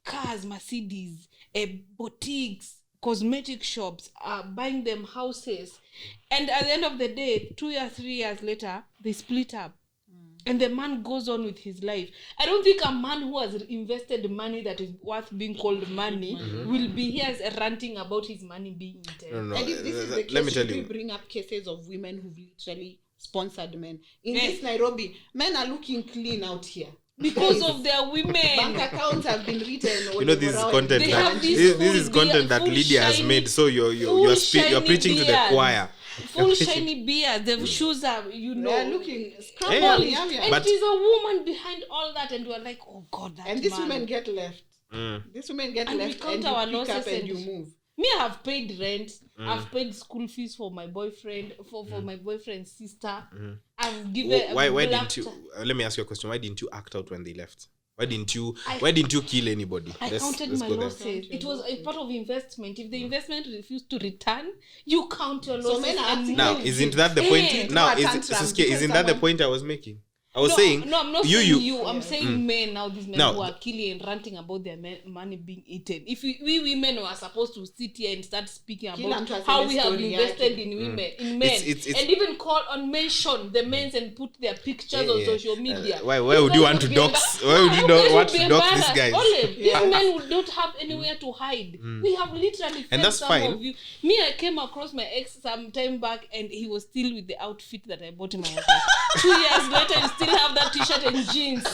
cars, Mercedes, boutiques, cosmetic shops, buying them houses, and at the end of the day, 2 years, 3 years later, they split up. And the man goes on with his life. I don't think a man who has invested money that is worth being called money will be here ranting about his money being eaten. No, And if this is the case, let me tell should we you. bring up cases of women who've literally sponsored men? In this Nairobi, men are looking clean out here. Because of their women. Bank accounts have been written. You know, this is content They that have this this is content that Lydia has made. So you're preaching to the choir. Full shiny beard, the shoes are, you know, They're looking scrambled. Yeah. And But- it is a woman behind all that, and we're like, oh God, that And these man. women get left. These women get And we left, count and you our pick losses up and and- you move. Me, I've paid rent. I've paid school fees for my boyfriend, for my boyfriend's sister. I've given. Why blacked- didn't you? Let me ask you a question. Why didn't you act out when they left? Why didn't you kill anybody? I counted my go there. losses. It was a part of investment. If the investment refused to return, you count your losses. men are acting Now, like isn't that the point? Hey, Now, do a tantrum isn't because that the someone- point I was making? I was saying, No, I'm not you, saying you. I'm saying men now. These men Now, who are killing and ranting about their money being eaten. If we women were supposed to sit here and start speaking Kila about mtu aseme how we have story invested yake. in women, in men, It's- and even call on mention the men and put their pictures on social media. Why would you want to dox? Why would you not want to dox these guys? Olive, these men would not have anywhere to hide. We have literally fed that's some fine. of you. Me, I came across my ex some time back, and he was still with the outfit that I bought him. 2 years later, you still have that t-shirt and jeans.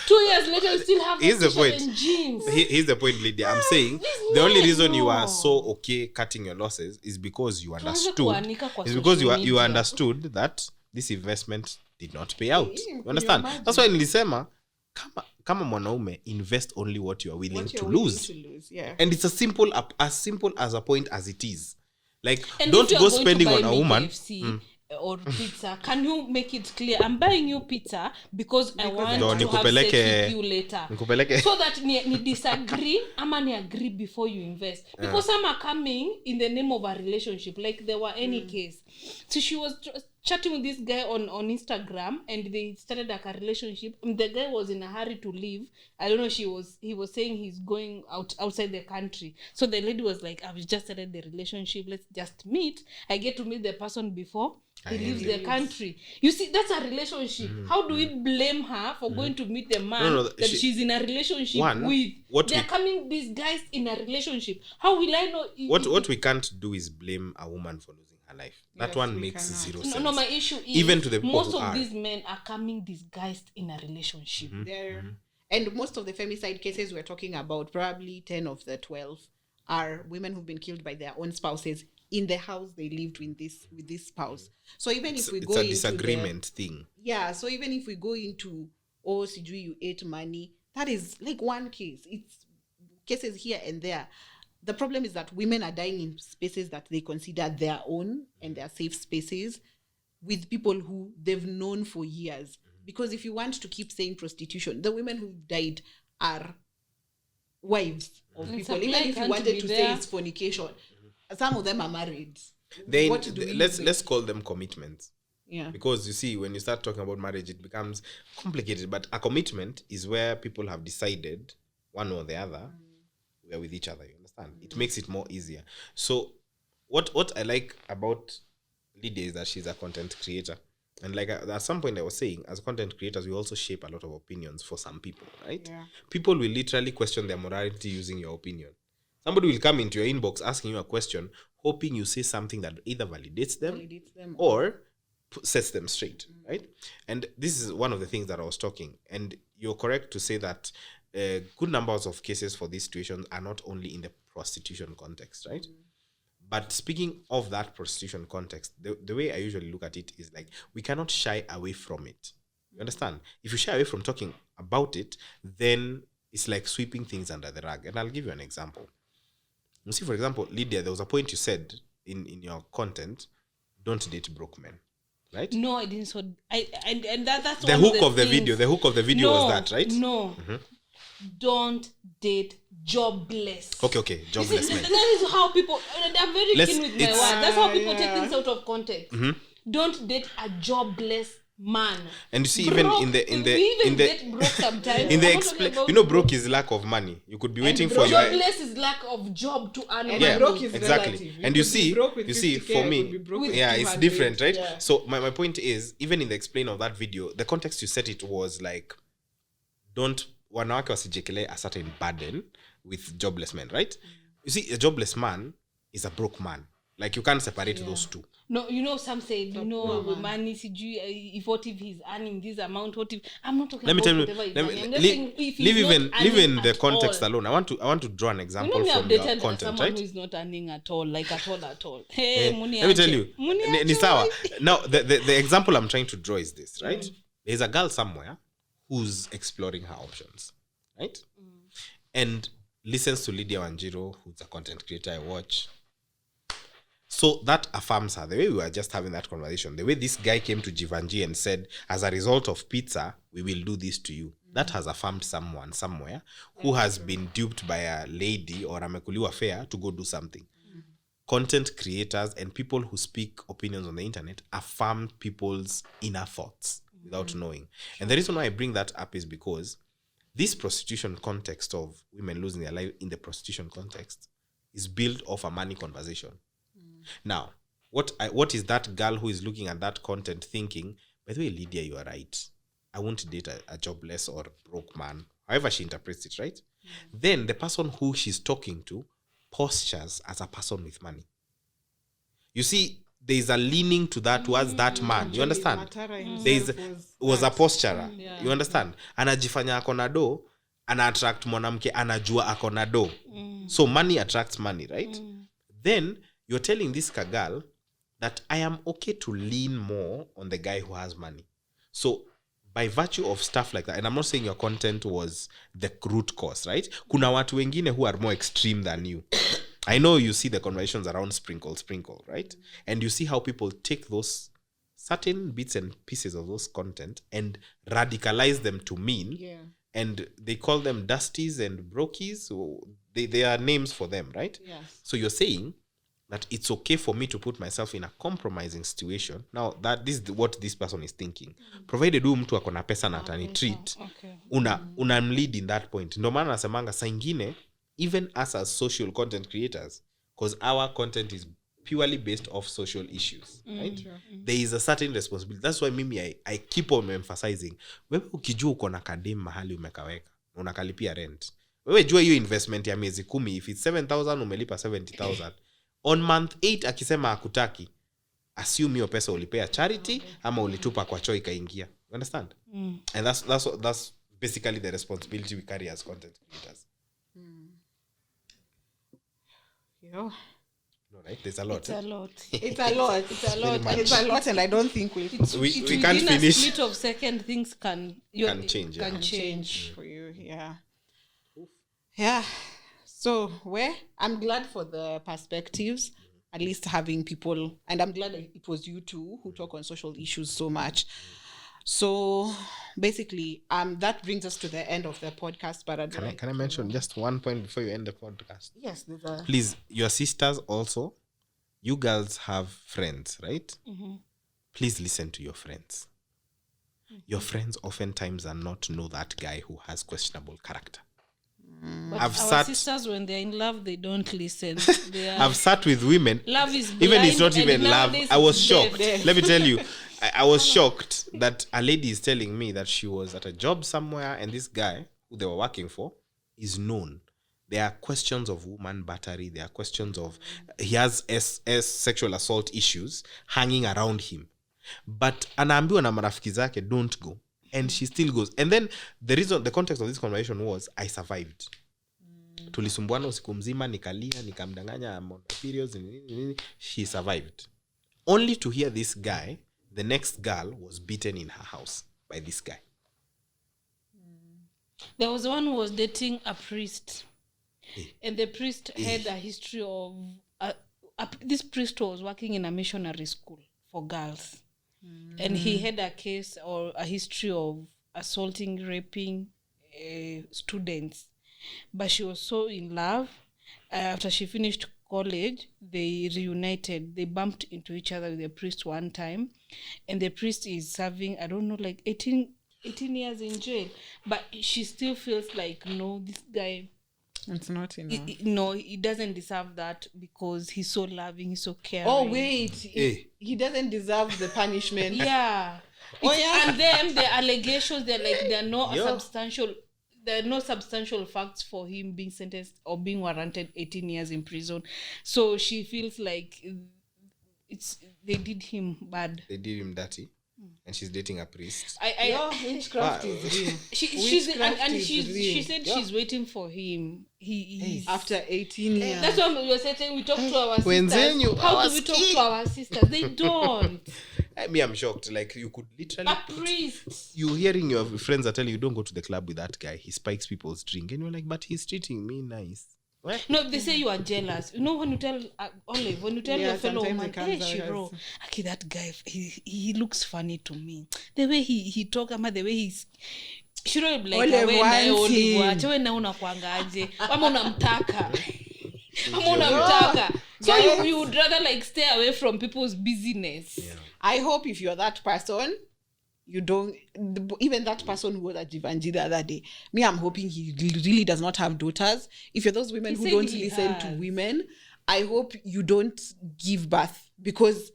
2 years later, you still have Here's that the t-shirt point. and jeans. Here's the point, Lydia. I'm saying the only reason you are so okay cutting your losses is because you understood. kuanika kwa Is because you social media. understood that this investment did not pay out. Yeah, You can understand? you imagine? That's why nilisema kama mwanaume invest only what you are willing What to you're willing lose. to lose, yeah. And it's as simple as a point as it is. Like, And don't if you're go going to spending buy on a me woman. KFC or pizza, can you make it clear I'm buying you pizza because I want Ndo to have sex nikupeleke- with you later, nikupeleke- so that ni disagree ama ni agree before you invest, because some are coming in the name of a relationship, like there were any case. So she was chatting with this guy on Instagram, and they started like a relationship. The guy was in a hurry to leave. I don't know, he was saying he's going outside the country. So the lady was like, I've just started the relationship, let's just meet. I get to meet the person before he leaves the country. You see, that's a relationship. How do we blame her for going to meet the man No, that she's in a relationship with? They're coming, these guys, in a relationship. How will I know? What we can't do is blame a woman for losing her life. That Yes, one we makes cannot. zero sense. No, my issue is Even to the people most who of are. these men are coming disguised in a relationship. And most of the femicide cases we're talking about, probably 10 of the 12, are women who've been killed by their own spouses in the house they lived with this spouse. So even if we it's go a into disagreement thing. Yeah, so even if we go into, oh, Sijui, you ate money, that is like one case. It's cases here and there. The problem is that women are dying in spaces that they consider their own and their safe spaces with people who they've known for years. Because if you want to keep saying prostitution, the women who've died are wives of people. Even if you wanted to say it's fornication, some of them are married. Let's call them commitments. Yeah. Because you see, when you start talking about marriage, it becomes complicated. But a commitment is where people have decided, one or the other, we are with each other. You understand? It makes it more easier. So what I like about Lydia is that she's a content creator. And like at some point I was saying, as content creators, we also shape a lot of opinions for some people, right? Yeah. People will literally question their morality using your opinion. Somebody will come into your inbox asking you a question, hoping you say something that either validates them or sets them straight, right? And this is one of the things that I was talking. And you're correct to say that good numbers of cases for these situations are not only in the prostitution context, right? But speaking of that prostitution context, the way I usually look at it is like, we cannot shy away from it. You understand? If you shy away from talking about it, then it's like sweeping things under the rug. And I'll give you an example. You see, for example, Lydia, there was a point you said in your content, don't date broke men, right? No, I didn't. So that's the hook of the video. The hook of the video was that, right? No. Don't date jobless. Okay, jobless men. That is how people. I'm very keen with my words. That's how people take things out of context. Don't date a jobless man. And you see, even broke, in the get broke sometimes. in the broke is lack of money. You could be waiting for your jobless is lack of job to earn money. Yeah, broke is exactly. relative. And you see, for me, it's different, right? Yeah. So my point is, even in the explain of that video, the context you set it was like, don't wanawake wasijekele a certain burden with jobless men, right? You see, a jobless man is a broke man. Like, you can't separate those two. No, some say, money, what if he's earning this amount? What if I'm not talking about whatever he's earning. I'm just saying if he's leave in the context all. alone. I want to draw an example from your content, someone right? who is not earning at all, like at all. Hey, let me tell you. Ni sawa. Now, the example I'm trying to draw is this, right? There's a girl somewhere who's exploring her options, right? And listens to Lydia Wanjiro, who's a content creator I watch. So that affirms her. The way we were just having that conversation, the way this guy came to Jivanji and said, as a result of pizza, we will do this to you. That has affirmed someone somewhere who has been duped by a lady or a mekuliwa fair to go do something. Content creators and people who speak opinions on the internet affirm people's inner thoughts without knowing. And the reason why I bring that up is because this prostitution context of women losing their life in the prostitution context is built off a money conversation. Now, what is that girl who is looking at that content thinking, by the way, Lydia, you are right. I won't date a jobless or broke man. However she interprets it, right? Then the person who she's talking to postures as a person with money. You see, there is a leaning to that towards that man. You understand? There was a posturer. Yeah. You understand? Anajifanya akona do, ana attract mwanamke anajua akona do. So money attracts money, right? Then you're telling this girl that I am okay to lean more on the guy who has money. So by virtue of stuff like that, and I'm not saying your content was the root cause, right? Kuna watu wengine who are more extreme than you. I know you see the conversations around sprinkle, right? And you see how people take those certain bits and pieces of those content and radicalize them to mean. Yeah. And they call them dusties and brokies. So they are names for them, right? Yes. So you're saying that it's okay for me to put myself in a compromising situation. Now, that this is what this person is thinking. Provided mtu akona pesa na atani treat, unamlead in that point. Ndio maana nasemanga saa ingine, even us as social content creators, because our content is purely based off social issues, right? Sure. There is a certain responsibility. That's why I keep on emphasizing. Wewe ukijua uko na kadem mahali umekaweka, unakalipia rent. Wewe jua hiyo investment ya miezi 10, if it's 7,000 umelipa 70,000. On month 8 akisema hakutaki, assume hiyo pesa ulipea charity ama ulitupa kwa choo ikaingia. You understand? And that's basically the responsibility we carry as content creators. No, right? There's a lot. It's a lot. It's a lot. It's a lot. much. It's a lot, and I don't think we It's can't within finish. a split of second, things can change, yeah. Can change. for you. Yeah. So I'm glad for the perspectives, at least having people, and I'm glad that it was you two who talk on social issues so much. So basically, that brings us to the end of the podcast. But Can I mention just one point before you end the podcast? Yes, there's a... Please, your sisters also, you girls have friends, right? Please listen to your friends. Your friends oftentimes are not know that guy who has questionable character. But I've our sat- sisters, when they're in love, they don't listen. They are, I've sat with women. love is blind, Even it's not and even love. nowadays I was it's shocked. dead. Let me tell you, I was shocked that a lady is telling me that she was at a job somewhere and this guy who they were working for is known. There are questions of woman battery. There are questions of he has sexual assault issues hanging around him. But anaambiwa na marafiki zake, don't go. And she still goes. And then the context of this conversation was, I survived. Tulisumbuana usiku mzima, nikalia, nikamdanganya on periods, she survived. Only to hear this guy, the next girl was beaten in her house by this guy. There was one who was dating a priest. And the priest had a history of... this priest was working in a missionary school for girls. And he had a case or a history of assaulting, raping students. But she was so in love. After she finished college, they reunited. They bumped into each other with the priest one time. And the priest is serving, I don't know, like 18 years in jail. But she still feels like, no, this guy... It's not enough. No, he doesn't deserve that because he's so loving, he's so caring. Oh, wait. He doesn't deserve the punishment. Yeah. And then the allegations, there are no substantial facts for him being sentenced or being warranted 18 years in prison. So she feels like they did him bad. They did him dirty. And she's dating a priest. Witchcraft is real. She said she's waiting for him. He's after 18 years. That's why we were saying we talk to our sisters. How do we talk to our sisters? They don't. I'm shocked. Like, you could literally... A priest. You hearing your friends are telling you, don't go to the club with that guy. He spikes people's drink. And you're like, but he's treating me nice. What? No, they say you are jealous. You know when you tell Olive, when you tell your fellow woman, hey, Shiro, okay, that guy, he looks funny to me. The way he talk, ama the way he's... Shiro will be like, Olive, wachewe na unakwangaje. Ama unamtaka. Ama unamtaka. So you would rather like stay away from people's business. Yeah. I hope if you're that person, you don't, even that person who was at Jivanji the other day, I'm hoping he really does not have daughters. If you're those women who don't listen to women, I hope you don't give birth, because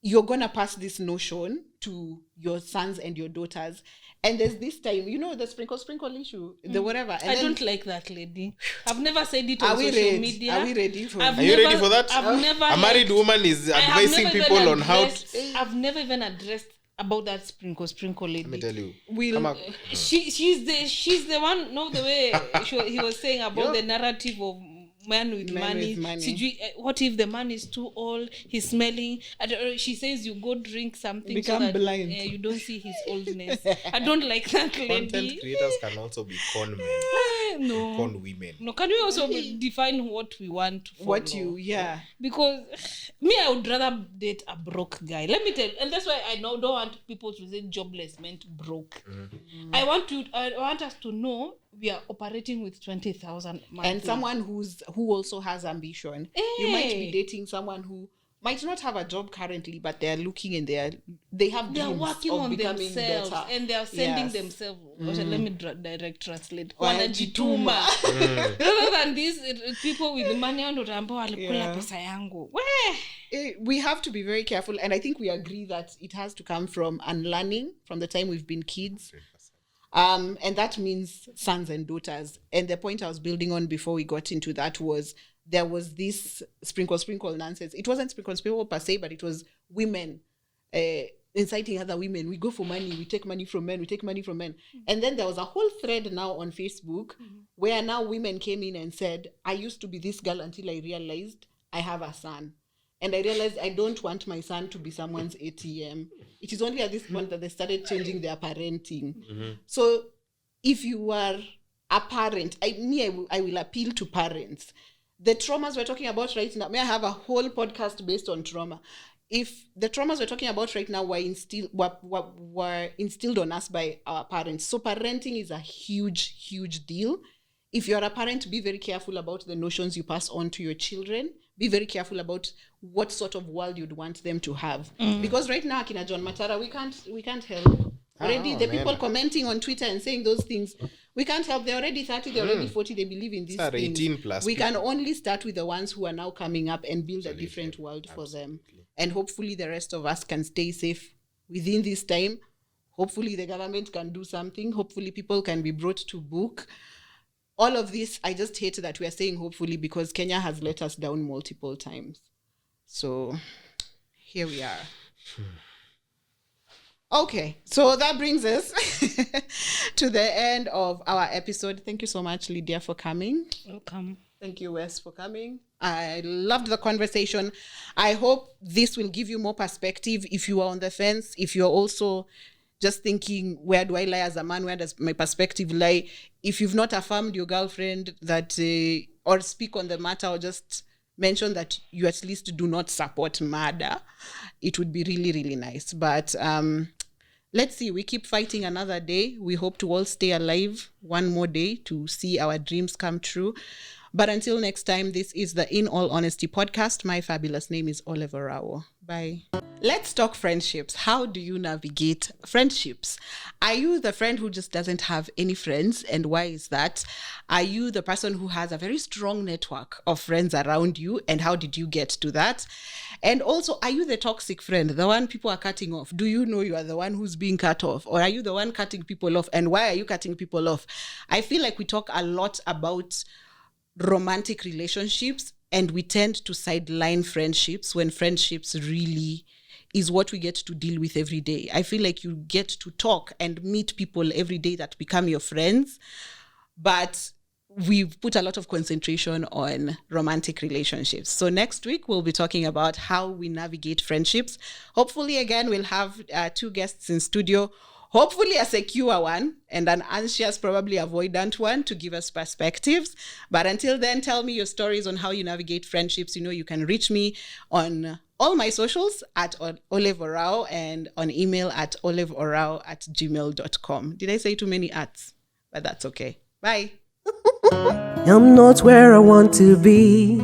you're going to pass this notion to your sons and your daughters. And there's this time, the sprinkle issue, the whatever. And I don't like that lady. I've never said it on social media. Are we ready for Are you ready for that? I've never... A married woman is advising people on how to... I've never even addressed about that sprinkle lady. Let me tell you. She's the one, the way he was saying about the narrative of man with money. What if the man is too old, he's smelling? She says you go drink something become so that blind. You don't see his oldness. I don't like that lady. Content creators can also be con men. No. Con women. No, can we also define what we want to follow? Because I would rather date a broke guy. Let me tell you, and that's why I don't want people to say jobless meant broke. Mm-hmm. I want us to know we are operating with 20,000 monthly. And someone who also has ambition. You might be dating someone who might not have a job currently, but they're looking and they have they're dreams working of on becoming themselves better. And they are sending themselves. Let me direct translate. Wanajituma. Rather than these people with money and walikula pesa yangu. We have to be very careful, and I think we agree that it has to come from unlearning from the time we've been kids. And that means sons and daughters. And the point I was building on before we got into that was there was this sprinkle nonsense. It wasn't sprinkle per se, but it was women inciting other women. We go for money. We take money from men. Mm-hmm. And then there was a whole thread now on Facebook where now women came in and said, I used to be this girl until I realized I have a son. And I realized I don't want my son to be someone's ATM. It is only at this point that they started changing their parenting. So if you are a parent, I will appeal to parents. The traumas we're talking about right now, I have a whole podcast based on trauma. If the traumas we're talking about right now were instilled on us by our parents. So parenting is a huge, huge deal. If you're a parent, be very careful about the notions you pass on to your children. Be very careful about what sort of world you'd want them to have. Because right now, Akina John Matara, we can't help. Already, people commenting on Twitter and saying those things, we can't help. They're already 30, they're already 40, they believe in these things. 18 plus we people. can only start with the ones who are now coming up and build a different world for them. And hopefully the rest of us can stay safe within this time. Hopefully the government can do something. Hopefully people can be brought to book. All of this, I just hate that we are saying hopefully because Kenya has let us down multiple times. So here we are. Okay, so that brings us to the end of our episode. Thank you so much, Lydia, for coming. Welcome. Thank you, Wes, for coming. I loved the conversation. I hope this will give you more perspective if you are on the fence, if you're also just thinking, where do I lie as a man? Where does my perspective lie? If you've not affirmed your girlfriend that, or speak on the matter, or just mention that you at least do not support murder, it would be really, really nice. But let's see, we keep fighting another day. We hope to all stay alive one more day to see our dreams come true. But until next time, this is the In All Honesty podcast. My fabulous name is OLAVEORAWO. Bye. Let's talk friendships. How do you navigate friendships? Are you the friend who just doesn't have any friends? And why is that? Are you the person who has a very strong network of friends around you? And how did you get to that? And also, are you the toxic friend, the one people are cutting off? Do you know you are the one who's being cut off? Or are you the one cutting people off? And why are you cutting people off? I feel like we talk a lot about romantic relationships and we tend to sideline friendships when friendships really is what we get to deal with every day. I feel like you get to talk and meet people every day that become your friends, but we've put a lot of concentration on romantic relationships. So next week, we'll be talking about how we navigate friendships. Hopefully, again, we'll have 2 guests in studio. Hopefully a secure one and an anxious, probably avoidant one to give us perspectives. But until then, tell me your stories on how you navigate friendships. You know, you can reach me on all my socials at OLAVEORAWO and on email at olaveorawo@gmail.com. Did I say too many ats? But that's okay. Bye. I'm not where I want to be,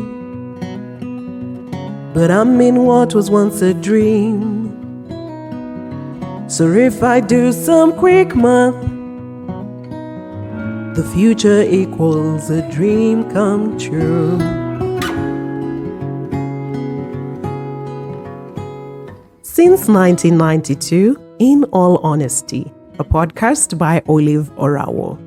but I'm in what was once a dream. So if I do some quick math, the future equals a dream come true. Since 1992, In All Honesty, a podcast by OLAVEORAWO.